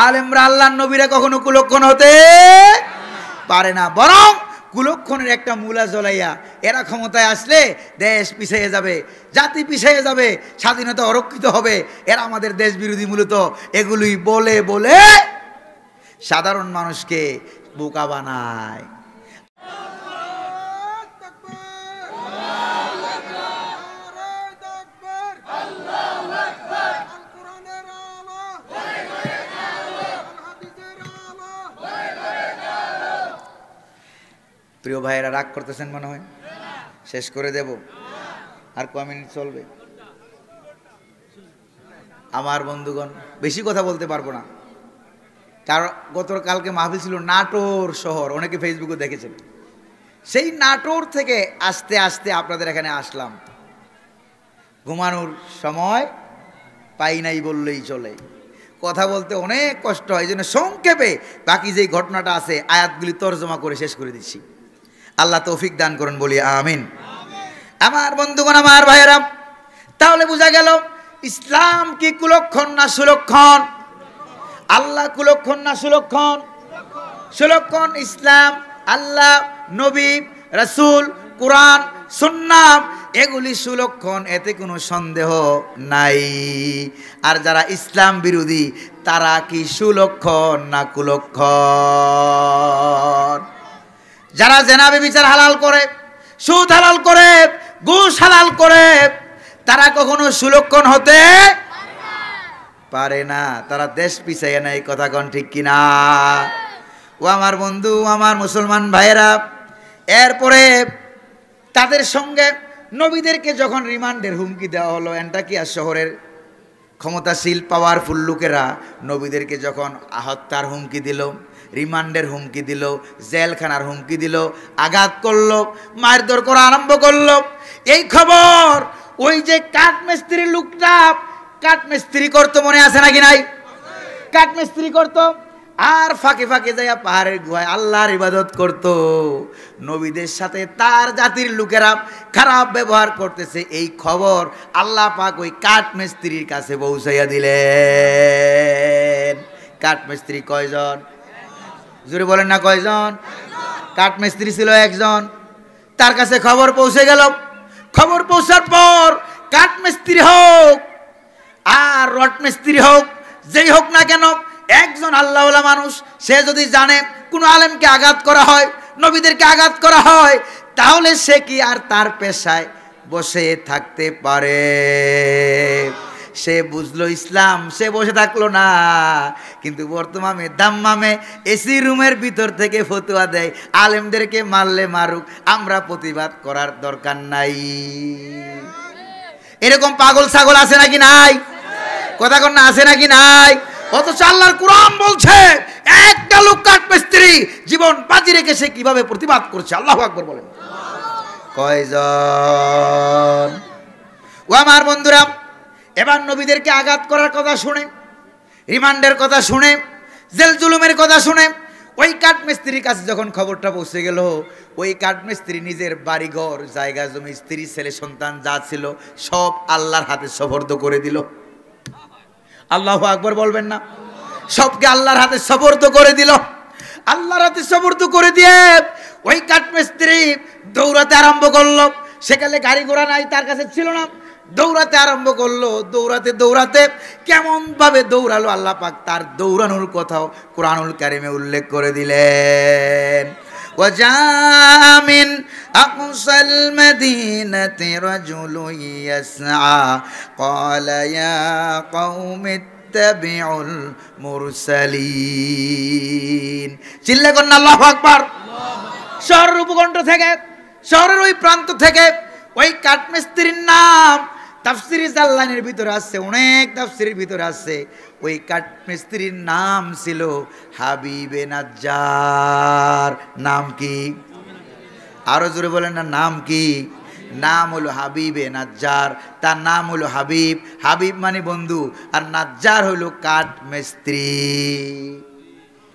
আলেমরা আল্লাহর নবীরা কখনো কুলক্ষণ হতে পারে না, বরং কুলক্ষণের একটা মূলা জ্বলাইয়া এরা ক্ষমতায় আসলে দেশ পিছিয়ে যাবে, জাতি পিছিয়ে যাবে, স্বাধীনতা অরক্ষিত হবে। এরা আমাদের দেশ বিরোধী, মূলত এগুলোই বলে বলে সাধারণ মানুষকে বোকা বানায়। প্রিয় ভাইয়েরা রাগ করতেছেন মনে হয়, শেষ করে দেব। আর কয় মিনিট চলবে? আমার বন্ধুগণ, বেশি কথা বলতে পারবো না, কারণ গতকালকে মাহফিল ছিল নাটোর শহর, অনেকে ফেসবুকে দেখেছেন। সেই নাটোর থেকে আস্তে আস্তে আপনাদের এখানে আসলাম। ঘুমানোর সময় পাই নাই বললেই চলে, কথা বলতে অনেক কষ্ট হয়। এই জন্য সংক্ষেপে বাকি যেই ঘটনাটা আছে আয়াতগুলি তর্জমা করে শেষ করে দিচ্ছি। আল্লাহ তৌফিক দান করুন, বলি আমিন। আমার বন্ধুগণ, আমার ভাইয়েরা, তাহলে বোঝা গেল ইসলাম কি কুলক্ষণ না সুলক্ষণ? আল্লাহ কুলক্ষণ না সুলক্ষণ? সুলক্ষণ ইসলাম, আল্লাহ, নবী, রাসূল, কোরআন, সুন্নাহ, এগুলি সুলক্ষণ, এতে কোনো সন্দেহ নাই। আর যারা ইসলাম বিরোধী তারা কি সুলক্ষণ না কুলক্ষণ? যারা জেনা ব্যভিচার হালাল করে, সুদ হালাল করে, ঘুষ হালাল করে, তারা কখনো সুলক্ষণ হতে পারে না। তারা দেশ পিছাইয়া নেয়। কথা কন ঠিক কিনা? ও আমার বন্ধু, আমার মুসলমান ভাইয়েরা, এরপরে তাদের সঙ্গে নবীদেরকে যখন রিমান্ডের হুমকি দেওয়া হলো, এন্টাকিয়া শহরের ক্ষমতাশীল পাওয়ারফুল লোকেরা নবীদেরকে যখন হত্যার হুমকি দিল, রিমান্ডের হুমকি দিল, জেলখানার হুমকি দিল, আঘাত করলো, মারধর করা আরম্ভ করলো, এই খবর ওই যে কাঠমিস্ত্রি লোকটা কাঠমিস্ত্রি করতো, মনে আছে নাকি নাই? কাঠমিস্ত্রি করতো, আর ফাঁকে ফাঁকে যাইয়া পাহাড়ের গুহায় আল্লাহর ইবাদত করত। নবীদের সাথে তার জাতির লোকেরা খারাপ ব্যবহার করতেছে, এই খবর আল্লাহ পাক ওই কাঠ মিস্ত্রির কাছে পৌঁছাইয়া দিলেন। কাঠ মিস্ত্রি কয়জন? জোরে বলেন না কয়জন? কাঠ মিস্ত্রি ছিল একজন। তার কাছে খবর পৌঁছে গেল। খবর পৌঁছার পর কাঠ মিস্ত্রি হোক আর রড মিস্ত্রি হোক, যেই হোক না কেন, একজন আল্লাহওয়ালা মানুষ সে যদি জানে কোনো আলেমকে আঘাত করা হয়, নবীদেরকে আঘাত করা হয়, তাহলে সে কি আর তার পেশায় বসে থাকতে পারে? সে বুঝলো ইসলাম, সে বসে থাকলো না। কিন্তু বর্তমানে দাম্মামে এসি রুমের ভিতর থেকে ফতোয়া দেয়, আলেমদেরকে মারলে মারুক, আমরা প্রতিবাদ করার দরকার নাই। এরকম পাগল ছাগল আছে নাকি নাই? কথা কন না, আছে নাকি নাই? অথচ আল্লাহর কোরআন বলছে একটা লোক কাঠ মিস্ত্রি জীবন বাজি রেখে সে কিভাবে প্রতিবাদ করছে। আল্লাহু আকবার বলেন। কয়জন? ও আমার বন্ধুরা, এবার নবীদেরকে আঘাত করার কথা শুনে, রিমান্ডের কথা শুনে, জেল জুলুমের কথা শুনে ওই কাঠ মিস্ত্রির কাছে যখন খবরটা পৌঁছে গেল, ওই কাঠ মিস্ত্রি নিজের বাড়িঘর, জায়গা জমি, স্ত্রী, ছেলে, সন্তান যা ছিল সব আল্লাহর হাতে সুপর্দ করে দিল। আল্লাহু আকবার বলবেন না? সবকে আল্লাহর হাতে সুপর্দ করে দিল। আল্লাহর হাতে সুপর্দ করে দিয়ে ওই কাঠ মিস্ত্রি দৌড়াতে আরম্ভ করলো। সেখানে গাড়ি ঘোড়া নাই, তার কাছে ছিল না। দৌড়াতে আরম্ভ করলো। দৌড়াতে দৌড়াতে কেমন ভাবে দৌড়ালো, আল্লাহ পাক তার দৌড়ানোর কথাও কোরআনুল কারিমে উল্লেখ করে দিলেন। ওয়াজামিন আকসাল মদিনাতি রাজুলুন ইয়াসআ ক্বালা ইয়া কওমি ইত্তাবিউল মুরসালিন। চিল্লা করেন আল্লাহু আকবার। শহরের উপকণ্ঠ থেকে, শহরের ওই প্রান্ত থেকে ওই কাঠ মিস্ত্রির নাম তাফসিরে জাল্লানির ভিতরে আছে, অনেক তাফসিরের ভিতরে আছে। ওই কাঠ মিস্ত্রির নাম ছিল হাবিবে নাজ্জার। নাম কি? আরো জোরে বলেন না, নাম কি? নাম হলো হাবিবে নাজ্জার। তার নাম হলো হাবিব। হাবিব মানে বন্ধু, আর নাজ্জার হলো কাঠ মিস্ত্রি।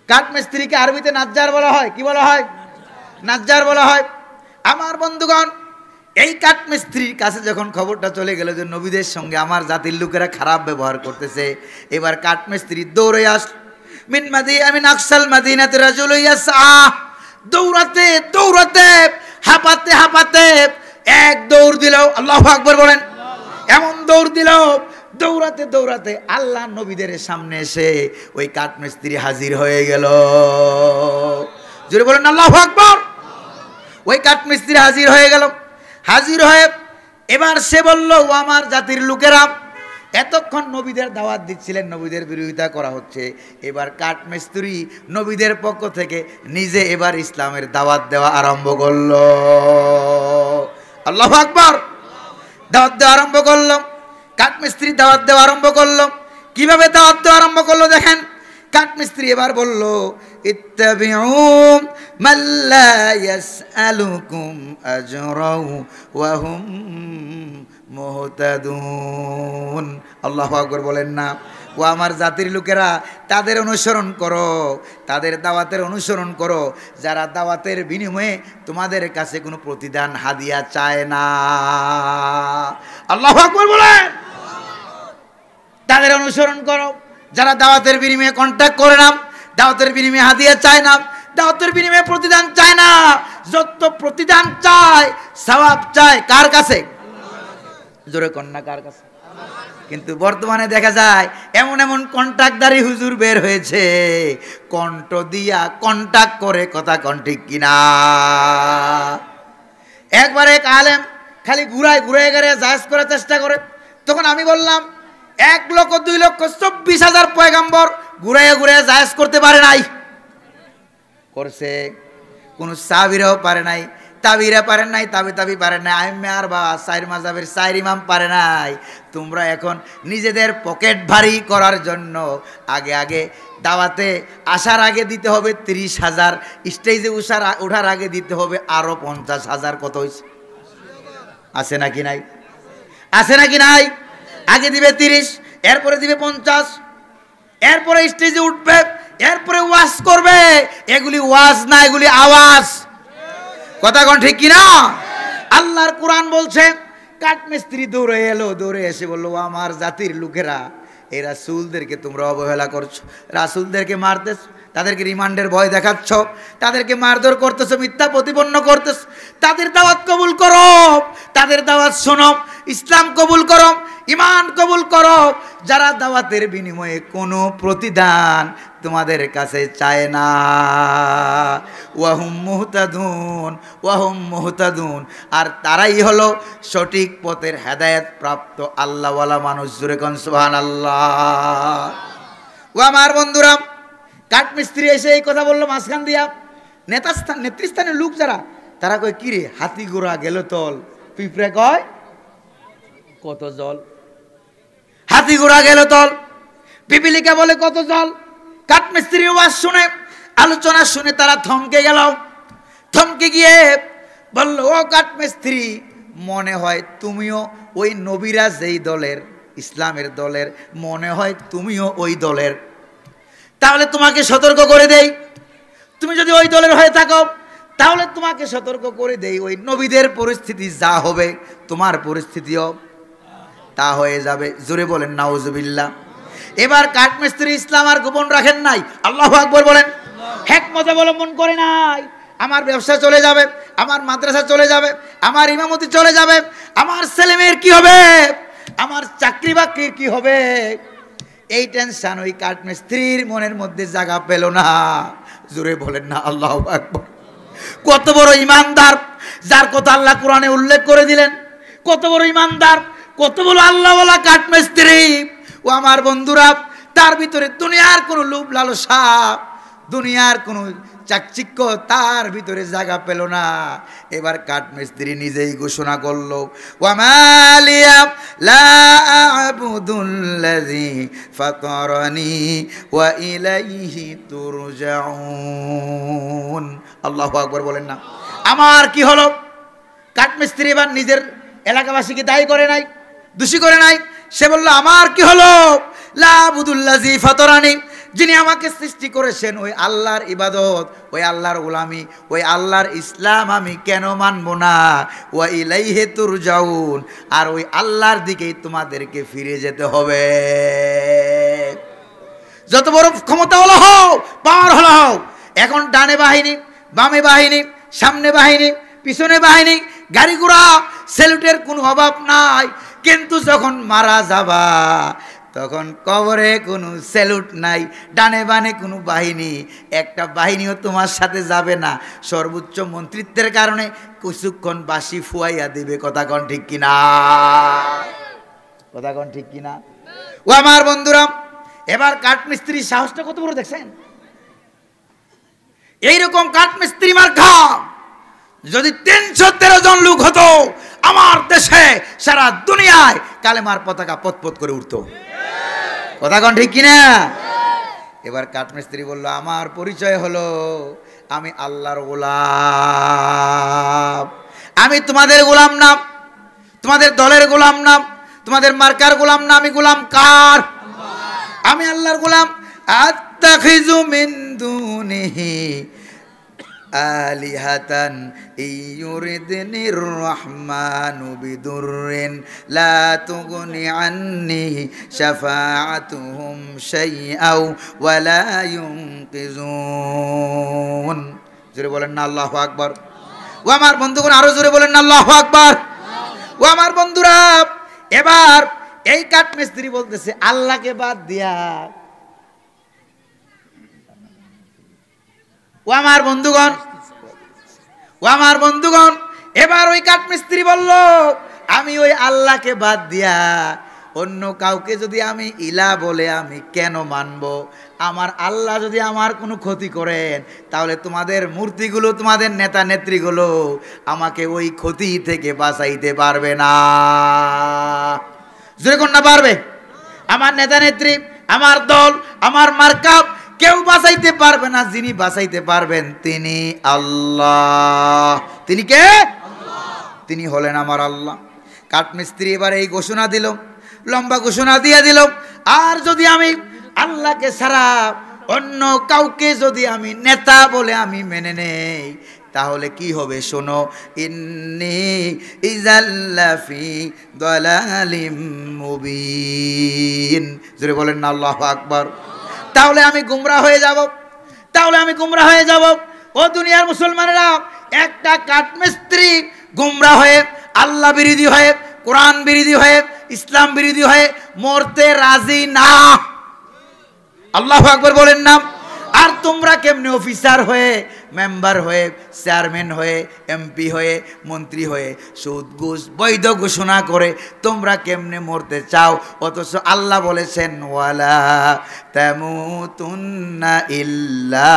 কাঠ মিস্ত্রিকে আরবিতে নাজ্জার বলা হয়। কি বলা হয়? নাজ্জার বলা হয়। আমার বন্ধুগণ, এই কাঠ মিস্ত্রির কাছে যখন খবরটা চলে গেল যে নবীদের সঙ্গে আমার জাতির লোকেরা খারাপ ব্যবহার করতেছে, এবার কাঠ মিস্ত্রি দৌড়ে আস মিন মাদিয়ামিন আকসাল মাদিনাতি রাজুলুন ইয়াসআ। দৌড়াতে দৌড়াতে, হাঁপাতে হাঁপাতে এক দৌড় দিল। আল্লাহু আকবার বলেন। এমন দৌড় দিল, দৌড়াতে দৌড়াতে আল্লাহ নবীদের সামনে এসে ওই কাঠ মিস্ত্রি হাজির হয়ে গেল। জোরে বলেন আল্লাহু আকবার। ওই কাঠ মিস্ত্রি হাজির হয়ে গেল। হাজির হয়ে এবার সে বলল, ও আমার জাতির লোকেরা, এতক্ষণ নবীদের দাওয়াত দিচ্ছিলেন, নবীদের বিরোধিতা করা হচ্ছে। এবার কাঠ মিস্ত্রি নবীদের পক্ষ থেকে নিজে এবার ইসলামের দাওয়াত দেওয়া আরম্ভ করলো। আল্লাহু আকবার। দাওয়াত দেওয়া আরম্ভ করলো। কাঠ মিস্ত্রি দাওয়াত দেওয়া আরম্ভ করলো। কিভাবে দাওয়াত দেওয়া আরম্ভ করলো দেখেন। কাঠ মিস্ত্রি এবার বলল, ইত্তাবিউ মান লা ইয়াসআলুকুম আজরাহু ওয়া হুম মুহতাদুন। আল্লাহু আকবার বলেন না? ও আমার জাতির লোকেরা, তাদের অনুসরণ করো, তাদের দাওয়াতের অনুসরণ করো, যারা দাওয়াতের বিনিময়ে তোমাদের কাছে কোনো প্রতিদান হাদিয়া চায় না। আল্লাহু আকবার বলেন। তাদের অনুসরণ করো যারা দাওয়াতের বিনিময়ে কন্ট্যাক্ট করে না, দাওয়াতের বিনিময়ে হাদিয়া চায় না, দাওয়াতের বিনিময়ে প্রতিদান চায় না। যত প্রতিদান চায়, সওয়াব চায় কার কাছে? জোরে কন্যা কার কাছে? কিন্তু বর্তমানে দেখা যায় এমন এমন কন্ট্রাক্টদারি হুজুর বের হয়েছে, কণ্ঠ দিয়া কন্ট্যাক্ট করে। কথা কন ঠিক কিনা? একবার এক আলেম খালি ঘুরায় ঘুরায় গেলে জায়েজ করার চেষ্টা করে। তখন আমি বললাম, 1,02,24,000 পয়গাম্বর ঘুরাইয়া ঘুরাইয়া জায়েজ করতে পারে নাই। করছে। কোন সাহাবীরাও পারে নাই, তাবিরা পারেন নাই, তাবি পারেন নাই, আইম্মে আর বা চার মাযহাবের চার ইমাম পারে নাই। তোমরা এখন নিজেদের পকেট ভারী করার জন্য আগে আগে দাওয়াতে আসার আগে দিতে হবে 30,000, স্টেজে ওঠার আগে দিতে হবে আরো 50,000। কত হয়েছে? আছে নাকি নাই? আছে নাকি নাই? আগে দিবে 30, এরপরে দিবে 50, এরপরে স্টেজে উঠবে, এরপরে ওয়াজ করবে। এগুলি ওয়াজ না, এগুলি আওয়াজ। কথা কোন ঠিক কিনা? আল্লাহর কোরআন বলছে কাঠমিস্ত্রি দৌড়ে এলো, দৌড়ে এসে বললো, আমার জাতির লোকেরা এই রাসূলদেরকে তোমরা অবহেলা করছো, রাসূলদেরকে মারতেছ, তাদেরকে রিমান্ডের ভয় দেখাচ্ছ, তাদেরকে মারধর করতেছো, মিথ্যা প্রতিপন্ন করতেছ। তাদের দাওয়াত কবুল করো, তাদের দাওয়াত শোনো, ইসলাম কবুল করো, ঈমান কবুল করো, যারা দাওয়াতের বিনিময়ে কোনো প্রতিদান তোমাদের কাছে চায় না। ওয়াহুম মুহতাদুন, ওয়াহুম মুহতাদুন, আর তারাই হলো সঠিক পথের হেদায়েত প্রাপ্ত আল্লাহওয়ালা মানুষ। জোরে কোন সুবহানাল্লাহ। ও আমার বন্ধুরা, কাঠমিস্ত্রি এসে এই কথা বললো মাঝখান দিয়া। নেতৃস্থানের লোক যারা, তারা কয়, কিরে হাতি ঘোড়া গেল তল, পিঁপড়ে কয় কত জল। হাতি ঘোড়া গেল তল, পিপিলিকা বলে কত জল। কাঠমিস্ত্রির ওয়াজ শুনে, আলোচনা শুনে তারা থমকে গেল। থমকে গিয়ে বলল, ও কাঠমিস্ত্রি, মনে হয় তুমিও ওই নবীরা যেই দলের, ইসলামের দলের, মনে হয় তুমিও ওই দলের। তাহলে তোমাকে সতর্ক করে দেই, তুমি যদি ওই দলের হয়ে থাকো তাহলে তোমাকে সতর্ক করে দেই, ওই নবীদের পরিস্থিতি যা হবে তোমার পরিস্থিতিও তা হয়ে যাবে। জোরে বলেন নাউজুবিল্লাহ। এবার কাঠমিস্ত্রি ইসলাম আর গোপন রাখেন নাই, আল্লাহু আকবার বলেন, হিকমত অবলম্বন করে নাই। আমার ব্যবসা চলে যাবে, আমার মাদ্রাসা চলে যাবে, আমার ইমামতি চলে যাবে, আমার ছেলেমেয়ের কি হবে, আমার চাকরি বাকরির কি হবে, এই টেনশন ওই কাঠমিস্ত্রির মনের মধ্যে জায়গা পেল না। জোরে বলেন না আল্লাহু আকবার। কত বড় ইমানদার, যার কথা আল্লাহ কোরআনে উল্লেখ করে দিলেন। কত বড় ইমানদার, কত বড় আল্লাহওয়ালা কাঠমিস্ত্রি। ও আমার বন্ধুরা, তার ভিতরে দুনিয়ার কোনো লোভ লালসা, দুনিয়ার কোনো চাকচিক্য তার ভিতরে জায়গা পেল না। এবার কাঠমিস্ত্রি নিজেই ঘোষণা করলো, ওয়ামালিয়া লা আ'বুদুল্লাযী ফাতারানি ওয়া ইলাইহি তুরজাউন। আল্লাহু আকবার বলেন না। আমার কি হলো? কাঠমিস্ত্রি এবার নিজের এলাকাবাসীকে দায়ী করে নাই, দোষী করে নাই। সে বলল, আমার কি হলো? লা আ'বুদুল্লাযী ফাতারানি, যিনি আমাকে সৃষ্টি করেছেন, ওই আল্লাহর ইবাদত, ওই আল্লাহর গোলামি, ওই আল্লাহর ইসলাম আমি কেন মানব না? ওয়া ইলাইহি তুরজাউন, আর ওই আল্লাহর দিকেই তোমাদেরকে ফিরে যেতে হবে। যত বড় ক্ষমতা হলো হও, পাওয়ার হলো হও, এখন ডানে বাহিনী, বামে বাহিনী, সামনে বাহিনী, পিছনে বাহিনী, গাড়ি ঘোড়া, স্যালুটের কোনো অভাব নাই। কিন্তু যখন মারা যাবা তখন কবরে কোনো স্যালুট নাই, ডানে বানে কোনো বাহিনী, একটা বাহিনীও তোমার সাথে যাবে না। সর্বোচ্চ মন্ত্রিত্বের কারণে কিছুক্ষণ বাসি ফুয়াইয়া দিবে। কথা কন ঠিক কিনা? কথা কন ঠিক কিনা? ও আমার বন্ধুরা, এবার কাঠমিস্ত্রির সাহসটা কত বড় দেখছেন? এইরকম কাঠমিস্ত্রি মার্কা যদি ৩১৩ জন লোক হতো, আমার দেশে সারা দুনিয়ায় কালেমার পতাকা পতপত করে উঠতো। কথা কন ঠিক কিনা? এবার কাঠমিস্ত্রি বলল, আমার পরিচয় হলো আমি আল্লাহর গোলাম। আমি তোমাদের গোলাম না, তোমাদের দলের গোলাম না, তোমাদের মার্কার গোলাম না। আমি গোলাম কার? আমি আল্লাহর গোলাম। আত্তাখিযু মিন দুনিহি আলিহাতান ইউরিদনির রহমানু বিদুররিন লা তুগনি আন্নি শাফাআতুহুম শাইআও ওয়া লা ইউনকিযুন। জোরে বলেন না আল্লাহু আকবার। ও আমার বন্ধুগণ, আরো জোরে বলেন না আল্লাহু আকবার। ও আমার বন্ধুরা, এবার এই কাঠমিস্ত্রি বলতেছে, আল্লাহকে বাদ দিয়া। ও আমার বন্ধুগণ, ও আমার বন্ধুগণ, এবার ওই কাঠমিস্ত্রি বলল, আমি ওই আল্লাহকে বাদ দিয়া অন্য কাউকে যদি আমি ইলা বলে আমি কেন মানব? আমার আল্লাহ যদি আমার কোনো ক্ষতি করেন, তাহলে তোমাদের মূর্তিগুলো, তোমাদের নেতা নেত্রীগুলো আমাকে ওই ক্ষতি থেকে বাঁচাইতে পারবে না। যেরকম না পারবে, আমার নেতা নেত্রী, আমার দল, আমার মার্কা কেউ বাঁচাইতে পারবে না। যিনি বাঁচাইতে পারবেন তিনি আল্লাহ। তিনি কে? তিনি হলেন আমার আল্লাহ। কাঠমিস্ত্রি এবার এই ঘোষণা দিল, লম্বা ঘোষণা দিয়ে দিল, আর যদি আমি আল্লাহকে ছাড়া অন্য কাউকে যদি আমি নেতা বলে আমি মেনে নেই, তাহলে কি হবে শোনো, ইন্নী ইজাল্লাফি দালালিম মুবিন। জোরে বলেন না আল্লাহু আকবার। তাহলে আমি গুমরা হয়ে যাব, তাহলে আমি গুমরা হয়ে যাব। ও দুনিয়ার মুসলমানেরা, একটা কাঠমিস্ত্রি গুমরা হয়ে, আল্লাহ বিরোধী হয়ে, কোরআন বিরোধী হয়ে, ইসলাম বিরোধী হয়ে মরতে রাজি না। আল্লাহু আকবার বলেন না। আর তোমরা কেমনে অফিসার হয়ে, মেম্বার হয়ে, চেয়ারম্যান হয়ে, এমপি হয়ে, মন্ত্রী হয়ে সুদ ঘুষ বৈধ ঘোষণা করে তোমরা কেমনে মরতে চাও? অথচ আল্লাহ বলেছেন ওয়ালা তামুতুন্না ইল্লা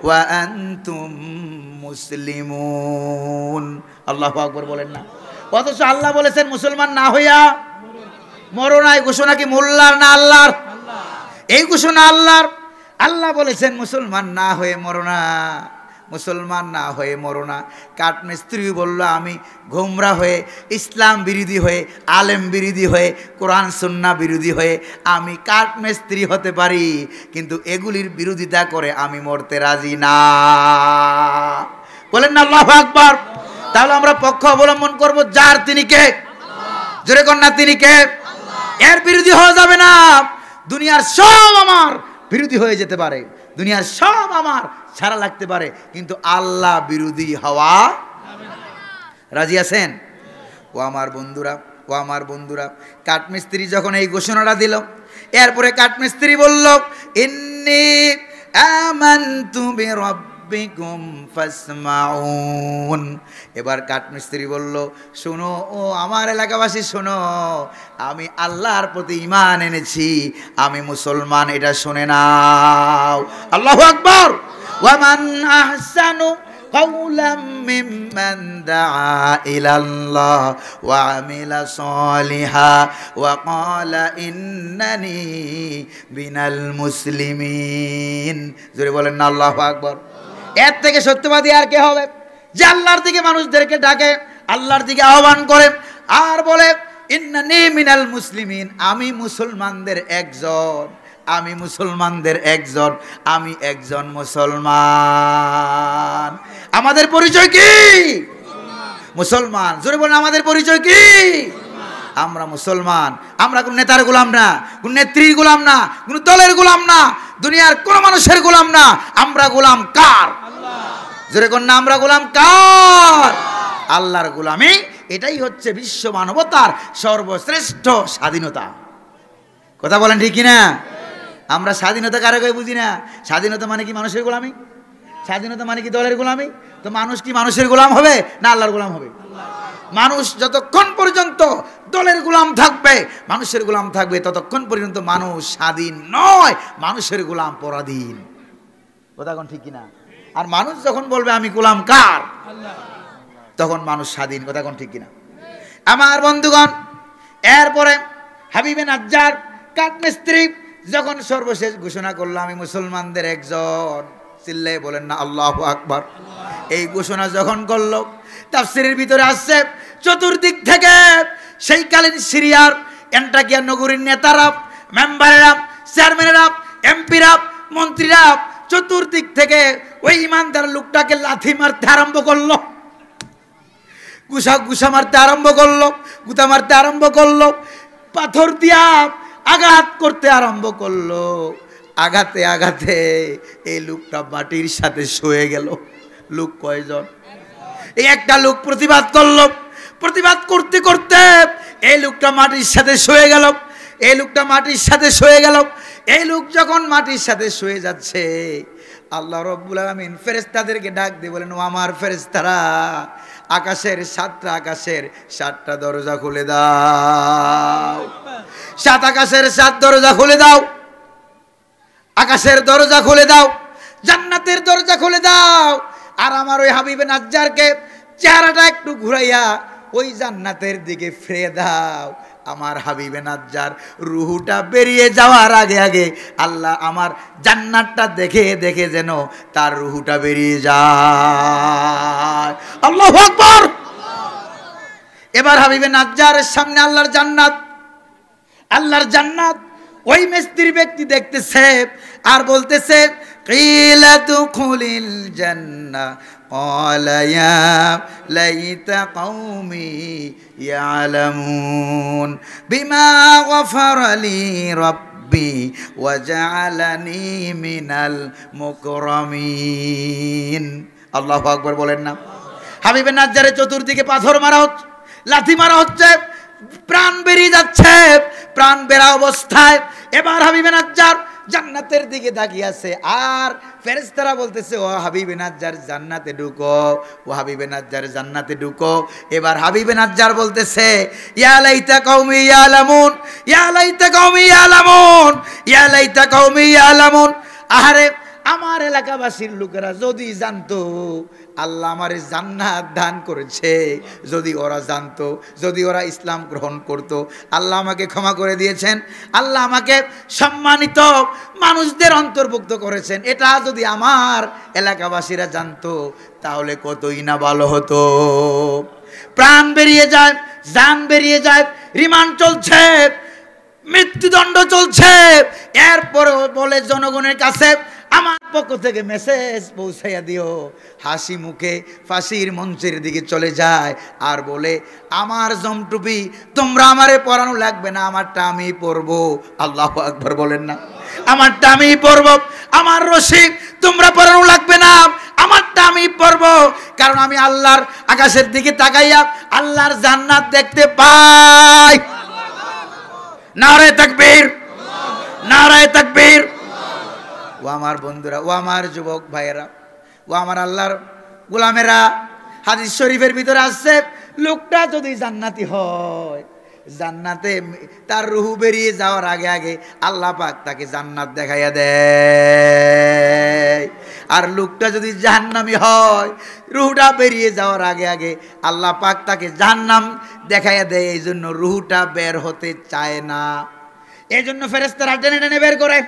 ওয়া আনতুম মুসলিমুন। আল্লাহু আকবার বলেন না। অথচ আল্লাহ বলেছেন মুসলমান না হইয়া মরো না। এই ঘোষণা কি মোল্লার না আল্লাহর? এই ঘোষণা আল্লাহর। আল্লাহ বলেছেন মুসলমান না হয়ে মরো না, মুসলমান না হয়ে মরো না। কাঠমিস্ত্রি বলল আমি গোমরা হয়ে, ইসলাম বিরোধী হয়ে, আলেম বিরোধী হয়ে, কোরআন সুন্নাহ বিরোধী হয়ে আমি কাঠমিস্ত্রি হতে পারি, কিন্তু এগুলির বিরোধিতা করে আমি মরতে রাজি না। বলেন না আল্লাহু আকবার। তাহলে আমরা পক্ষ অবলম্বন করব যার, তিনি কে? জোরে কর না, তিনি কে? এর বিরোধী হওয়া যাবে না। দুনিয়ার সব আমার বিরোধী হয়ে যেতে পারে, দুনিয়ার সব আমার ছাড়া লাগতে পারে, কিন্তু আল্লাহ বিরোধী হওয়া রাজি আছেন? ও আমার বন্ধুরা, ও আমার বন্ধুরা, কাঠমিস্ত্রি যখন এই ঘোষণাটা দিল, এরপরে কাঠমিস্ত্রি বলল ইন্নী আমানতু বিরাব্বিকুম ফাসমাউন। এবার কাঠমিস্ত্রি বলল শোনো ও আমার এলাকাবাসী, শোনো, আমি আল্লাহর প্রতি ঈমান এনেছি, আমি মুসলমান, এটা শুনে নাও। আল্লাহু আকবার। ওয়ামান আহসানু কাওলাম মিম্মান দাআ ইলাল্লাহ ওয়া আমিলা সালিহা ওয়া ক্বালা ইন্নানি মিনাল মুসলিমিন। জোরে বলেন না আল্লাহু আকবার। এর থেকে সত্যবাদী আর কে হবে? যে আল্লাহর দিকে মানুষদেরকে ডাকে, আল্লাহর দিকে আহ্বান করে আর বলে ইন্নানি মিনাল মুসলিমিন, আমি মুসলমানদের একজন, আমি মুসলমানদের একজন, আমি একজন মুসলমান। আমাদের পরিচয় কি? মুসলমান। জোরে বলেন আমাদের পরিচয় কি? আমরা মুসলমান। আমরা কোন নেতার গোলাম না, কোন নেত্রীর গোলাম না, কোন দলের গোলাম না, দুনিয়ার কোন মানুষের গোলাম না। আমরা গোলাম কার? জোরে কোন না, আমরা গোলাম কার? আল্লাহর গোলামি। এটাই হচ্ছে বিশ্ব মানবতার সর্বশ্রেষ্ঠ স্বাধীনতা। কথা বলেন ঠিক কিনা? আমরা স্বাধীনতা কারে কই বুঝি না। স্বাধীনতা মানে কি মানুষের গোলামি? স্বাধীনতা মানে কি দলের গোলামি? তো মানুষ কি মানুষের গোলাম হবে না আল্লাহর গোলাম হবে? মানুষ যতক্ষণ পর্যন্ত দলের গোলাম থাকবে, মানুষের গোলাম থাকবে, ততক্ষণ পর্যন্ত মানুষ স্বাধীন নয়, মানুষের গোলাম পরাধীন। কথা কোন ঠিক কিনা? আর মানুষ যখন বলবে আমি গোলাম কার, তখন মানুষ স্বাধীন। কথা কোন ঠিক কিনা? আমার বন্ধুগণ, এরপরে হাবিবে নাজ্জার কাঠমিস্ত্রি যখন সর্বশেষ ঘোষণা করলো আমি মুসলমানদের একজন, চিল্লায়ে বলেন না আল্লাহু আকবার। এই ঘোষণা যখন করলো, তাফসীরের ভিতরে আসছে চতুর্দিক থেকে সেই কালীন সিরিয়ার এন্টাকিয়া নগরীর নেতারা, মেম্বারেরা, চেয়ারম্যানেরা, এমপিরা, মন্ত্রীরা চতুর্দিক থেকে ওই ইমানদার লোকটাকে লাথি মারতে আরম্ভ করলো, গুসা মারতে আরম্ভ করলো, গুতা মারতে আরম্ভ করলো, পাথর দিয়া আঘাত করতে আরম্ভ করলো। আঘাতে আঘাতে এই লোকটা মাটির সাথে শুয়ে গেল। লোক কয়জন? এই একটা লোক প্রতিবাদ করলো। প্রতিবাদ করতে করতে এই লোকটা মাটির সাথে শুয়ে গেল। এই লোকটা মাটির সাথে শুয়ে গেল। এই লোক যখন মাটির সাথে শুয়ে যাচ্ছে, আল্লাহ রাব্বুল আলামিন ফেরেশতাদেরকে ডাক দিয়ে বলেন, ও আমার ফেরেশতারা, আকাশের 7টা আকাশের 7টা দরজা খুলে দাও। 7 আকাশের 7 দরজা খুলে দাও। আকাশের দরজা খুলে দাও, জান্নাতের দরজা খুলে দাও। আর আমার ওই হাবিবে নাজ্জারকে চেহারাটা একটু ঘুরাইয়া ওই জান্নাতের দিকে ফিরে দাও। আমার হাবিবে নাজ্জার রুহুটা বেরিয়ে যাওয়ার আগে আগে আল্লাহ আমার জান্নাতটা দেখে দেখে যেন তার রুহুটা বেরিয়ে যায়। আল্লাহু আকবার। এবার হাবিবে নাজ্জারের সামনে আল্লাহর জান্নাত। আল্লাহর জান্নাত ওই মিস্ত্রি ব্যক্তি দেখতেছে আর বলতেছে কিলা দুখুলিল জান্নাহ ক্বালা ইয়া লাইতা কওমি ইয়ালামুন বিমা গফারা লি রাব্বি ওয়া জাআলানি মিনাল মুকরামিন। আল্লাহু আকবার বলেন না। হাবিবে নাজ্জারের চতুর্দিকে পাথর মারা হচ্ছে, লাথি মারা হচ্ছে, প্রাণ বেরিয়ে যাচ্ছে। প্রাণ বেরা অবস্থায় এবার হাবিবে নাজ্জার জান্নাতের দিকে তাকিয়ে আছে, আর ফেরেশতারা বলতেছে ও হাবিবে নাজ্জার জান্নাতে ঢুকো, ও হাবিবে নাজ্জার জান্নাতে ঢুকো। এবার হাবিবে নাজ্জার বলতেছে ইয়া লাইতা কওমি ইয়ালামুন, ইয়া লাইতা কওমি ইয়ালামুন, ইয়া লাইতা কওমি ইয়ালামুন। আহারে আমার এলাকাবাসীর লোকেরা যদি জানতো আল্লাহ আমারে জান্নাত দান করেছে, যদি ওরা জানতো, যদি ওরা ইসলাম গ্রহণ করত, আল্লাহ আমাকে ক্ষমা করে দিয়েছেন, আল্লাহ আমাকে সম্মানিত মানুষদের অন্তর্ভুক্ত করেছেন, এটা যদি আমার এলাকাবাসীরা জানতো তাহলে কতই না ভালো হতো। প্রাণ বেরিয়ে যায়, জান বেরিয়ে যায়, রিমান্ড চলছে, মৃত্যুদণ্ড চলছে। এরপরে বলে জনগণের কাছে আমার পক্ষ থেকে মেসেজ পৌঁছাইয়া দিও। হাসি মুখে ফাঁসির মঞ্চের দিকে চলে যায় আর বলে আমার জমটুপি তোমরা আমারে পরানো লাগবে না, আমারটা আমি পরবো। আল্লাহু আকবার বলেন না। আমারটা আমি পরবো, আমার রশি তোমরা পরানো লাগবে না, আমারটা আমি পরবো। কারণ আমি আল্লাহর আকাশের দিকে তাকাইয়া আল্লাহর জান্নাত দেখতে পাই। নারে তাকবীর, নারে তাকবীর। ও আমার বন্ধুরা, ও আমার যুবক ভাইয়েরা, ও আমার আল্লাহর গোলামেরা, হাদিস শরীফের ভিতরে আসছে লোকটা যদি জান্নাতি হয়, জান্নাতে তার রুহু বেরিয়ে যাওয়ার আগে আগে আল্লাহ পাক তাকে জান্নাত দেখাইয়া দেয়। আর লোকটা যদি জাহান্নামী হয়, রুহুটা বেরিয়ে যাওয়ার আগে আগে আল্লাহ পাক তাকে জাহান্নাম দেখাইয়া দেয়। এই জন্য রুহুটা বের হতে চায় না, এই জন্য ফেরেশতারা টেনে টেনে বের করে,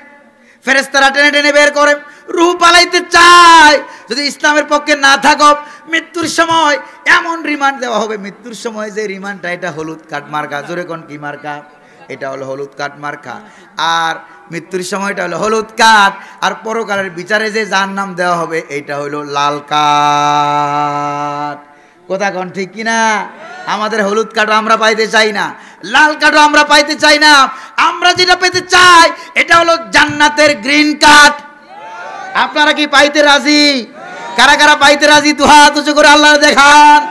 ফেরেশতারা টেনে টেনে বের করে, রূহ পালাইতে চায়। যদি ইসলামের পক্ষে না থাকো, মৃত্যুর সময় এমন রিমান্ড দেওয়া হবে, মৃত্যুর সময় যে রিমান্ডটা এটা হলুদ কাঠ মার্কা। জোরে কোন কি মার্কা? এটা হলো হলুদ কাঠ মার্কা। আর মৃত্যুর সময়টা হলো হলুদ কাঠ, আর পরকালের বিচারে যে জাহান্নাম দেওয়া হবে এইটা হলো লাল কাঠ। কথা কোন ঠিক কিনা? আমাদের হলুদ কাঠও আমরা পাইতে চাই না, লাল কাঠও আমরা পাইতে চাই না। আমরা যেটা পেতে চাই এটা হলো জান্নাতের গ্রিন কাঠ। আপনারা কি পাইতে রাজি? কারা কারা পাইতে রাজি? দু হাত উঁচু করে আল্লাহ দেখান।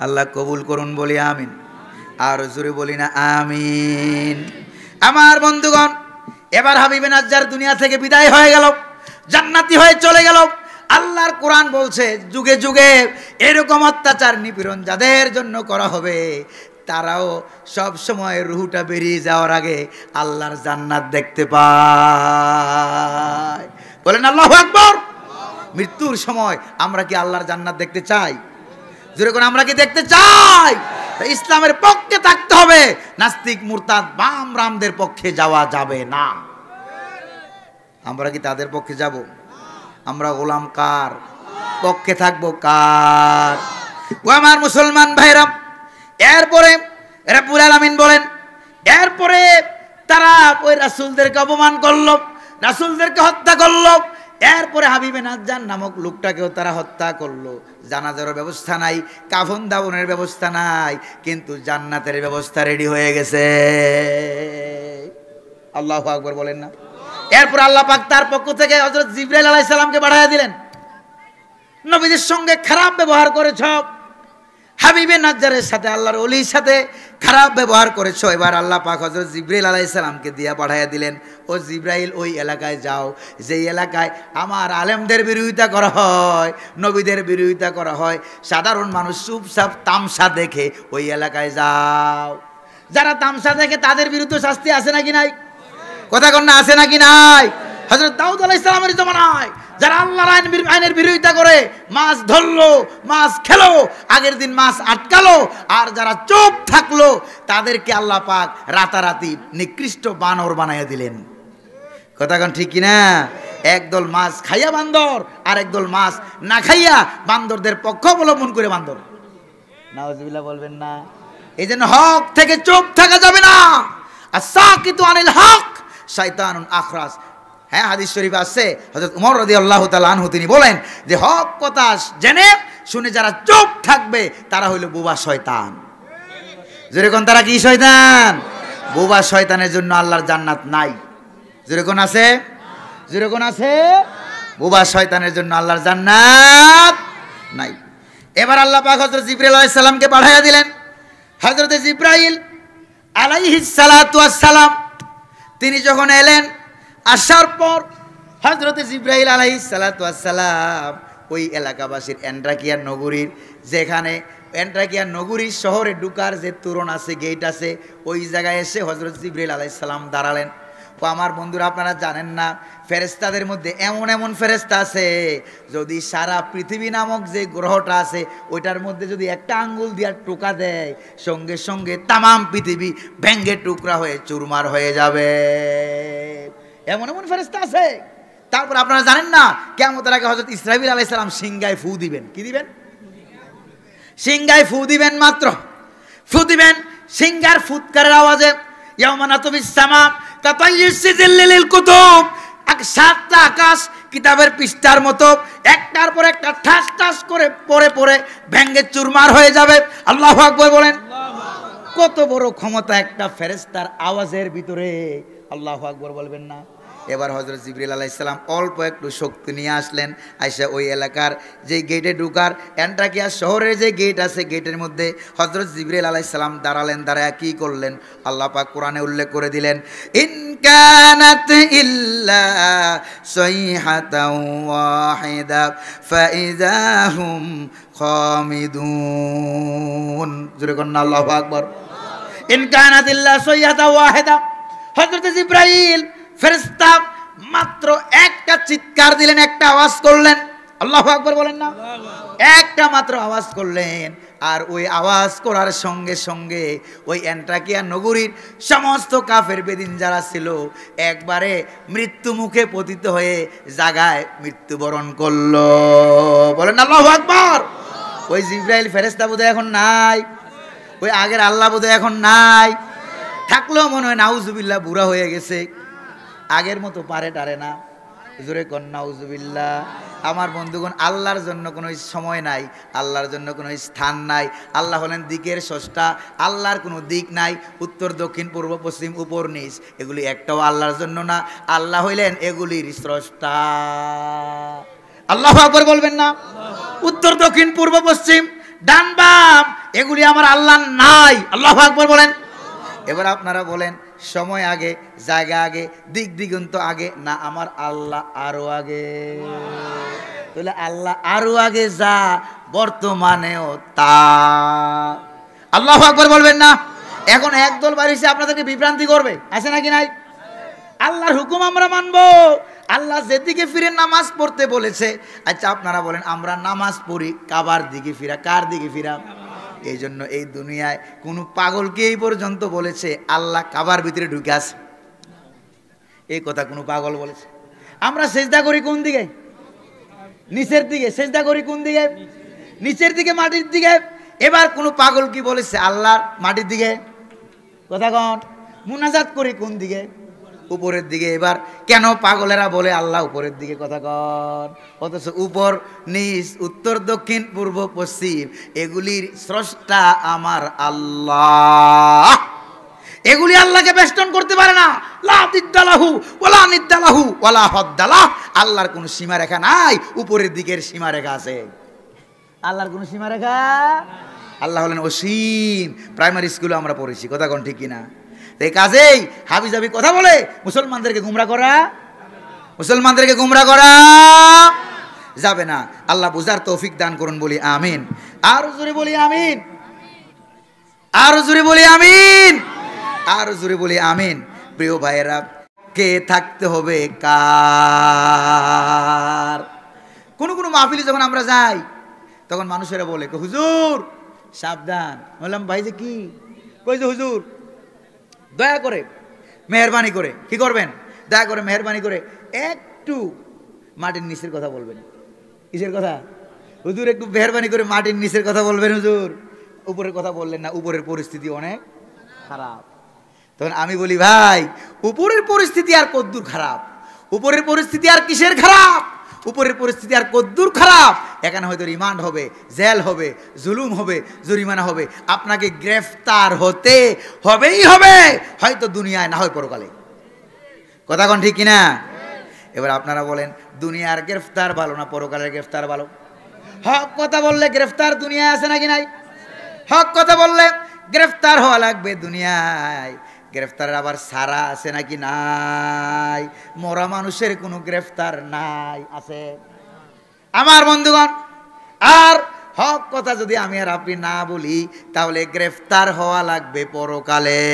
আল্লাহ কবুল করুন, বলি আমিন। আর জোরে বলি না আমিন। আমার বন্ধুগণ, এবার হাবিবে নাজ্জার দুনিয়া থেকে বিদায় হয়ে গেল, জান্নাতি হয়ে চলে গেল। আল্লাহর কোরআন বলছে যুগে যুগে এরকম অত্যাচার নিপীড়ন যাদের জন্য করা হবে, তারাও সব সময় রুহুটা বেরিয়ে যাওয়ার আগে আল্লাহর জান্নাত দেখতে পায়। বলেন আল্লাহু আকবার। মৃত্যুর সময় আমরা কি আল্লাহর জান্নাত দেখতে চাই? জোরে করে আমরা কি দেখতে চাই? ইসলামের পক্ষে থাকতে হবে, নাস্তিক মুরতাদ বাম রামদের পক্ষে যাওয়া যাবে না। আমরা কি তাদের পক্ষে যাব? আমরা গোলাম কার পক্ষে থাকবো? কার? ও আমার মুসলমান ভাইরা, এরপরে রব্বুল আলামিন বলেন, এরপরে তারা ওই রাসূলদেরকে অপমান করলো, রাসূলদেরকে হত্যা করলো। এরপরে হাবিবে নাজ্জার নামক লোকটাকেও তারা হত্যা করলো। জানাজার ব্যবস্থা নাই, কাফন দাফনের ব্যবস্থা নাই, কিন্তু জান্নাতের ব্যবস্থা রেডি হয়ে গেছে। আল্লাহু আকবার বলেন না। এরপর আল্লাহ পাক তার পক্ষ থেকে হযরত জিবরাইল আলাইহিস সালামকে পাঠিয়ে দিলেন। নবীদের সঙ্গে খারাপ ব্যবহার করেছ, হাবিবে নাজ্জারের সাথে আল্লাহর ওলির সাথে খারাপ ব্যবহার করেছো। এবার আল্লাহ পাক হযরত জিবরাইল আলাইহিস সালামকে দিয়া পাঠিয়ে দিলেন, ও জিবরাইল ওই এলাকায় যাও, যেই এলাকায় আমার আলেমদের বিরোধিতা করা হয়, নবীদের বিরোধিতা করা হয়, সাধারণ মানুষ চুপচাপ তামসা দেখে, ওই এলাকায় যাও। যারা তামসা দেখে তাদের বিরুদ্ধে শাস্তি আছে নাকি নাই? কথা কন্যা আছে নাকি নাই? হযরত দাউদ আলাইহিস সালামের জমানায় যারা আল্লাহর আইনের বিরোধিতা করে মাছ ধরলো, মাছ খেলো, আগের দিন মাছ আটকালো, আর যারা চুপ থাকলো তাদেরকে আল্লাহ পাক রাতারাতি নিকৃষ্ট বানর বানাইয়া দিলেন। কথা কন ঠিক কিনা? একদল মাছ খাইয়া বান্দর, আর একদল মাছ না খাইয়া বান্দরদের পক্ষ অবলম্বন করে বান্দর। নাউজুবিল্লাহ বলবেন না। এই জন্য হক থেকে চুপ থাকা যাবে না। আসাকিতু আনিল হক শাইতানুন আখরাস। হ্যাঁ, হাদিস শরীফ আছে, হযরত ওমর রাদিয়াল্লাহু তাআলা আনহু তিনি বলেন যে হক কথা জেনে শুনে যারা চুপ থাকবে তারা হইল বোবা শয়তান। যেরকম তারা কি শয়তান? বোবা শয়তানের জন্য আল্লাহর জান্নাত নাই। যেরকম আছে, যেরকম আছে, বোবা শয়তানের জন্য আল্লাহর জান্নাত নাই। এবার আল্লাহ পাক হযরত জিবরাইল আলাইহিস সালামকে পাঠাইয়া দিলেন। হযরত জিবরাইল আলাইহিস সালাতু ওয়াস সালাম তিনি যখন এলেন, আসার পর হযরত জিবরাইল আলাইহিস সালাতু ওয়াস সালাম ওই এলাকাবাসীর এন্ড্রাকিয়া নগরীর, যেখানে এন্ড্রাকিয়া নগরীর শহরে ঢুকার যে তোরণ আছে, গেট আছে, ওই জায়গায় এসে হযরত জিবরাইল আলাইহিস সালাম দাঁড়ালেন। ও আমার বন্ধুরা, আপনারা জানেন না, ফেরেশতাদের মধ্যে এমন এমন ফেরেশতা আছে, যদি সারা পৃথিবী নামক যে গ্রহটা আছে ওইটার মধ্যে যদি একটা আঙ্গুল দিয়া টোকা দেয়, সঙ্গে সঙ্গে তামাম পৃথিবী ভেঙ্গে টুকরা হয়ে চুরমার হয়ে যাবে। এমন এমন ফেরেশতা আছে। তারপর আপনারা জানেন না, কিয়ামতের আগে হযরত ইসরাফিল আলাইহিস সালাম সিংগায় ফু দিবেন। কি দিবেন? সিংগায় ফু দিবেন। মাত্র ফু দিবেন, সিংগার ফুৎকারের আওয়াজে ইয়াউমা নাতুবিস সামা কাতাইয়িস সিজিল্লিল কুতুব, সাতটা আকাশ কিতাবের পৃষ্ঠার মতো একটার পর একটা ঠাস ঠাস করে পড়ে পড়ে ভেঙ্গে চুরমার হয়ে যাবে। আল্লাহু আকবার বলেন। কত বড় ক্ষমতা একটা ফেরেশতার আওয়াজের ভিতরে! আল্লাহু আকবার বলবেন না? এবার হযরত জিবরাইল আলাইহিস সালাম অল্প একটু শক্তি নিয়ে আসলেন, আইসা ওই এলাকার যে গেটে ঢুকার এন্ট্রাকিয়া শহরের যে গেট আছে, গেটের মধ্যে হযরত জিবরাইল আলাইহিস সালাম দাঁড়ালেন। দাঁড়ায়া কি করলেন? আল্লাহ পাক কোরআনে উল্লেখ করে দিলেন, ইন কানাত ইল্লা সাইহাতাও ওয়াহিদা ফাইযা হুম খামিদুন। জোরে কন্না আল্লাহু আকবার। ইন কানাত ইল্লা সাইহাতাও ওয়াহিদা, হযরত জিবরাইল ফেরেশতা মাত্র একটা চিৎকার দিলেন, একটা আওয়াজ করলেন। আল্লাহু আকবার বলেন না? একটা মাত্র আওয়াজ করলেন, আর ওই আওয়াজ করার সঙ্গে সঙ্গে ওই এন্ট্রাকিয়া নগরীর সমস্ত কাফের বেদিন যারা ছিল একবারে মৃত্যু মুখে পতিত হয়ে জায়গায় মৃত্যুবরণ করলো। বলেন আল্লাহু আকবার। ওই জিবরাইল ফেরেশতা বোধহয় এখন নাই, ওই আগের আল্লাহ বোধহয় এখন নাই। থাকলেও মনে হয় নাউজুবিল্লাহ বুড়া হয়ে গেছে, আগের মতো পারে টারে না। জোরে কন নাউজুবিল্লাহ। আমার বন্ধুগণ, আল্লাহর জন্য কোনো সময় নাই, আল্লাহর জন্য কোনো স্থান নাই। আল্লাহ হলেন দিকের স্রষ্টা, আল্লাহর কোনো দিক নাই। উত্তর দক্ষিণ পূর্ব পশ্চিম উপর নিচ এগুলি একটাও আল্লাহর জন্য না, আল্লাহ হইলেন এগুলির স্রষ্টা। আল্লাহু আকবার বলবেন না? উত্তর দক্ষিণ পূর্ব পশ্চিম ডান বাম এগুলি আমার আল্লাহ নাই। আল্লাহু আকবার বলেন। এবার আপনারা বলেন, সময় আগে, জায়গা আগে, দিক দিগন্ত আগে, না আমার আল্লাহ আরো আগে? তাহলে আল্লাহ আরো আগে যা, বর্তমানেও তা। আল্লাহু আকবার বলবেন না? এখন একদল বাড়িছে আপনাদেরকে বিভ্রান্তি করবে, আছে নাকি নাই? আল্লাহর হুকুম আমরা মানবো, আল্লাহ যেদিকে ফিরে নামাজ পড়তে বলেছে। আচ্ছা আপনারা বলেন, আমরা নামাজ পড়ি কাবার দিকে ফিরা, কার দিকে ফিরা? এই জন্য এই দুনিয়ায় কোন পাগলকে এই পর্যন্ত বলেছে আল্লাহ কাবার ভিতরে ঢুকে আছে? এই কথা কোন পাগল বলেছে? আমরা সেজদা করি কোন দিকে? নিচের দিকে। সেজদা করি কোন দিকে? নিচের দিকে, মাটির দিকে। এবার কোন পাগল কি বলেছে আল্লাহ মাটির দিকে? কথা কন। মুনাজাত করি কোন দিকে? উপরের দিকে। এবার কেন পাগলেরা বলে আল্লাহ উপরের দিকে? কথা কন। অথচ উপর নিচ উত্তর দক্ষিণ পূর্ব পশ্চিম এগুলির স্রষ্টা আমার আল্লাহ। এগুলি আল্লাহকে বেষ্টন করতে পারে না। লা দিদ্দালাহু ওয়ালা নিদ্দালাহু ওয়ালা হদ্দালাহ। আল্লাহর কোনো সীমারেখা নাই, উপরের দিকের সীমারেখা আছে। আল্লাহর কোনো সীমারেখা? আল্লাহ হলেন অসীম। প্রাইমারি স্কুলে আমরা পড়েছি, কথা কোন ঠিক কিনা? এই কাজেই হাবিজাবি কথা বলে মুসলমানদেরকে গুমরা করা, মুসলমানদেরকে গুমরা করা যাবে না। আল্লাহ বুঝার তৌফিক দান করুন, বলি আমিন। আর জোরে বলি আমিন, আর জোরে বলি আমিন, আর জোরে বলি আমিন। প্রিয় ভাইয়েরা, কে থাকতে হবে কার? কোন কোন মাহফিলে যখন আমরা যাই তখন মানুষেরা বলে, হুজুর সাবধান। বললাম ভাই যে কি? কই যে হুজুর দয়া করে মেহরবানি করে কি করবেন? দয়া করে মেহরবানি করে একটু মাটির নিচের কথা বলবেন। কিসের কথা? হুজুর একটু মেহরবানি করে মাটির নিচের কথা বলবেন হুজুর, উপরের কথা বললেন না, উপরের পরিস্থিতি অনেক খারাপ। তখন আমি বলি, ভাই উপরের পরিস্থিতি আর কদ্দুর খারাপ, উপরের পরিস্থিতি আর কিসের খারাপ, উপরের পরিস্থিতি আর কদ্দুর খারাপ। এখানে হয়তো রিমান্ড হবে, জেল হবে, জুলুম হবে, জরিমানা হবে, আপনাকে গ্রেফতার হতে হবেই হবে, হয়তো দুনিয়ায় না হয় পরকালে। কথা কোন ঠিক কিনা? এবার আপনারা বলেন দুনিয়ার গ্রেফতার ভালো না পরকালের গ্রেফতার ভালো? হক কথা বললে গ্রেফতার দুনিয়ায় আছে নাকি নাই? হক কথা বললে গ্রেফতার হওয়া লাগবে দুনিয়ায়। গ্রেফতারের আবার সারা আছে নাকি নাই? মরা মানুষের কোনো গ্রেফতার নাই, আছে? আমার বন্ধুগণ, আর হক কথা যদি আমি আর আপনি না বলি তাহলে গ্রেফতার হওয়া লাগবে পরকালে।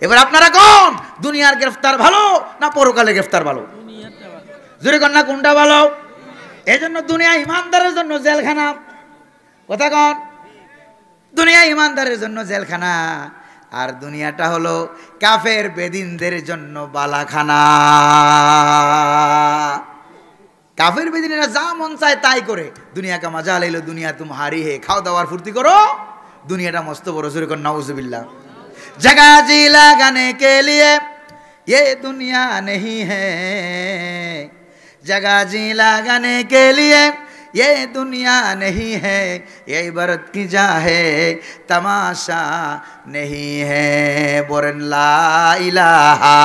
এবার আপনারা কোন, দুনিয়ার গ্রেফতার ভালো না পরকালে গ্রেফতার ভালো? জোরে কন না কোনটা ভালো? এই জন্য দুনিয়া ইমানদারের জন্য জেলখানা। কথা কন, দুনিয়া ইমানদারের জন্য জেলখানা, আর দুনিয়াটা হলো কাফের বেদিনদের জন্য বালাখানা। কাফের বেদিনেরা যা মন চায় তাই করে, দুনিয়া কা মজা লাইলো দুনিয়া তুমহারি হে, খাও দাওয়ার ফুর্তি করো, দুনিয়াটা মস্ত বড়। জোরে কর নাউজুবিল্লাহ। जगह जी लगाने के लिए ये दुनिया नहीं है, जगह जी लगाने के लिए ये दुनिया नहीं है, ये इबारत की जा है तमाशा नहीं है। बोरन ला इलाहा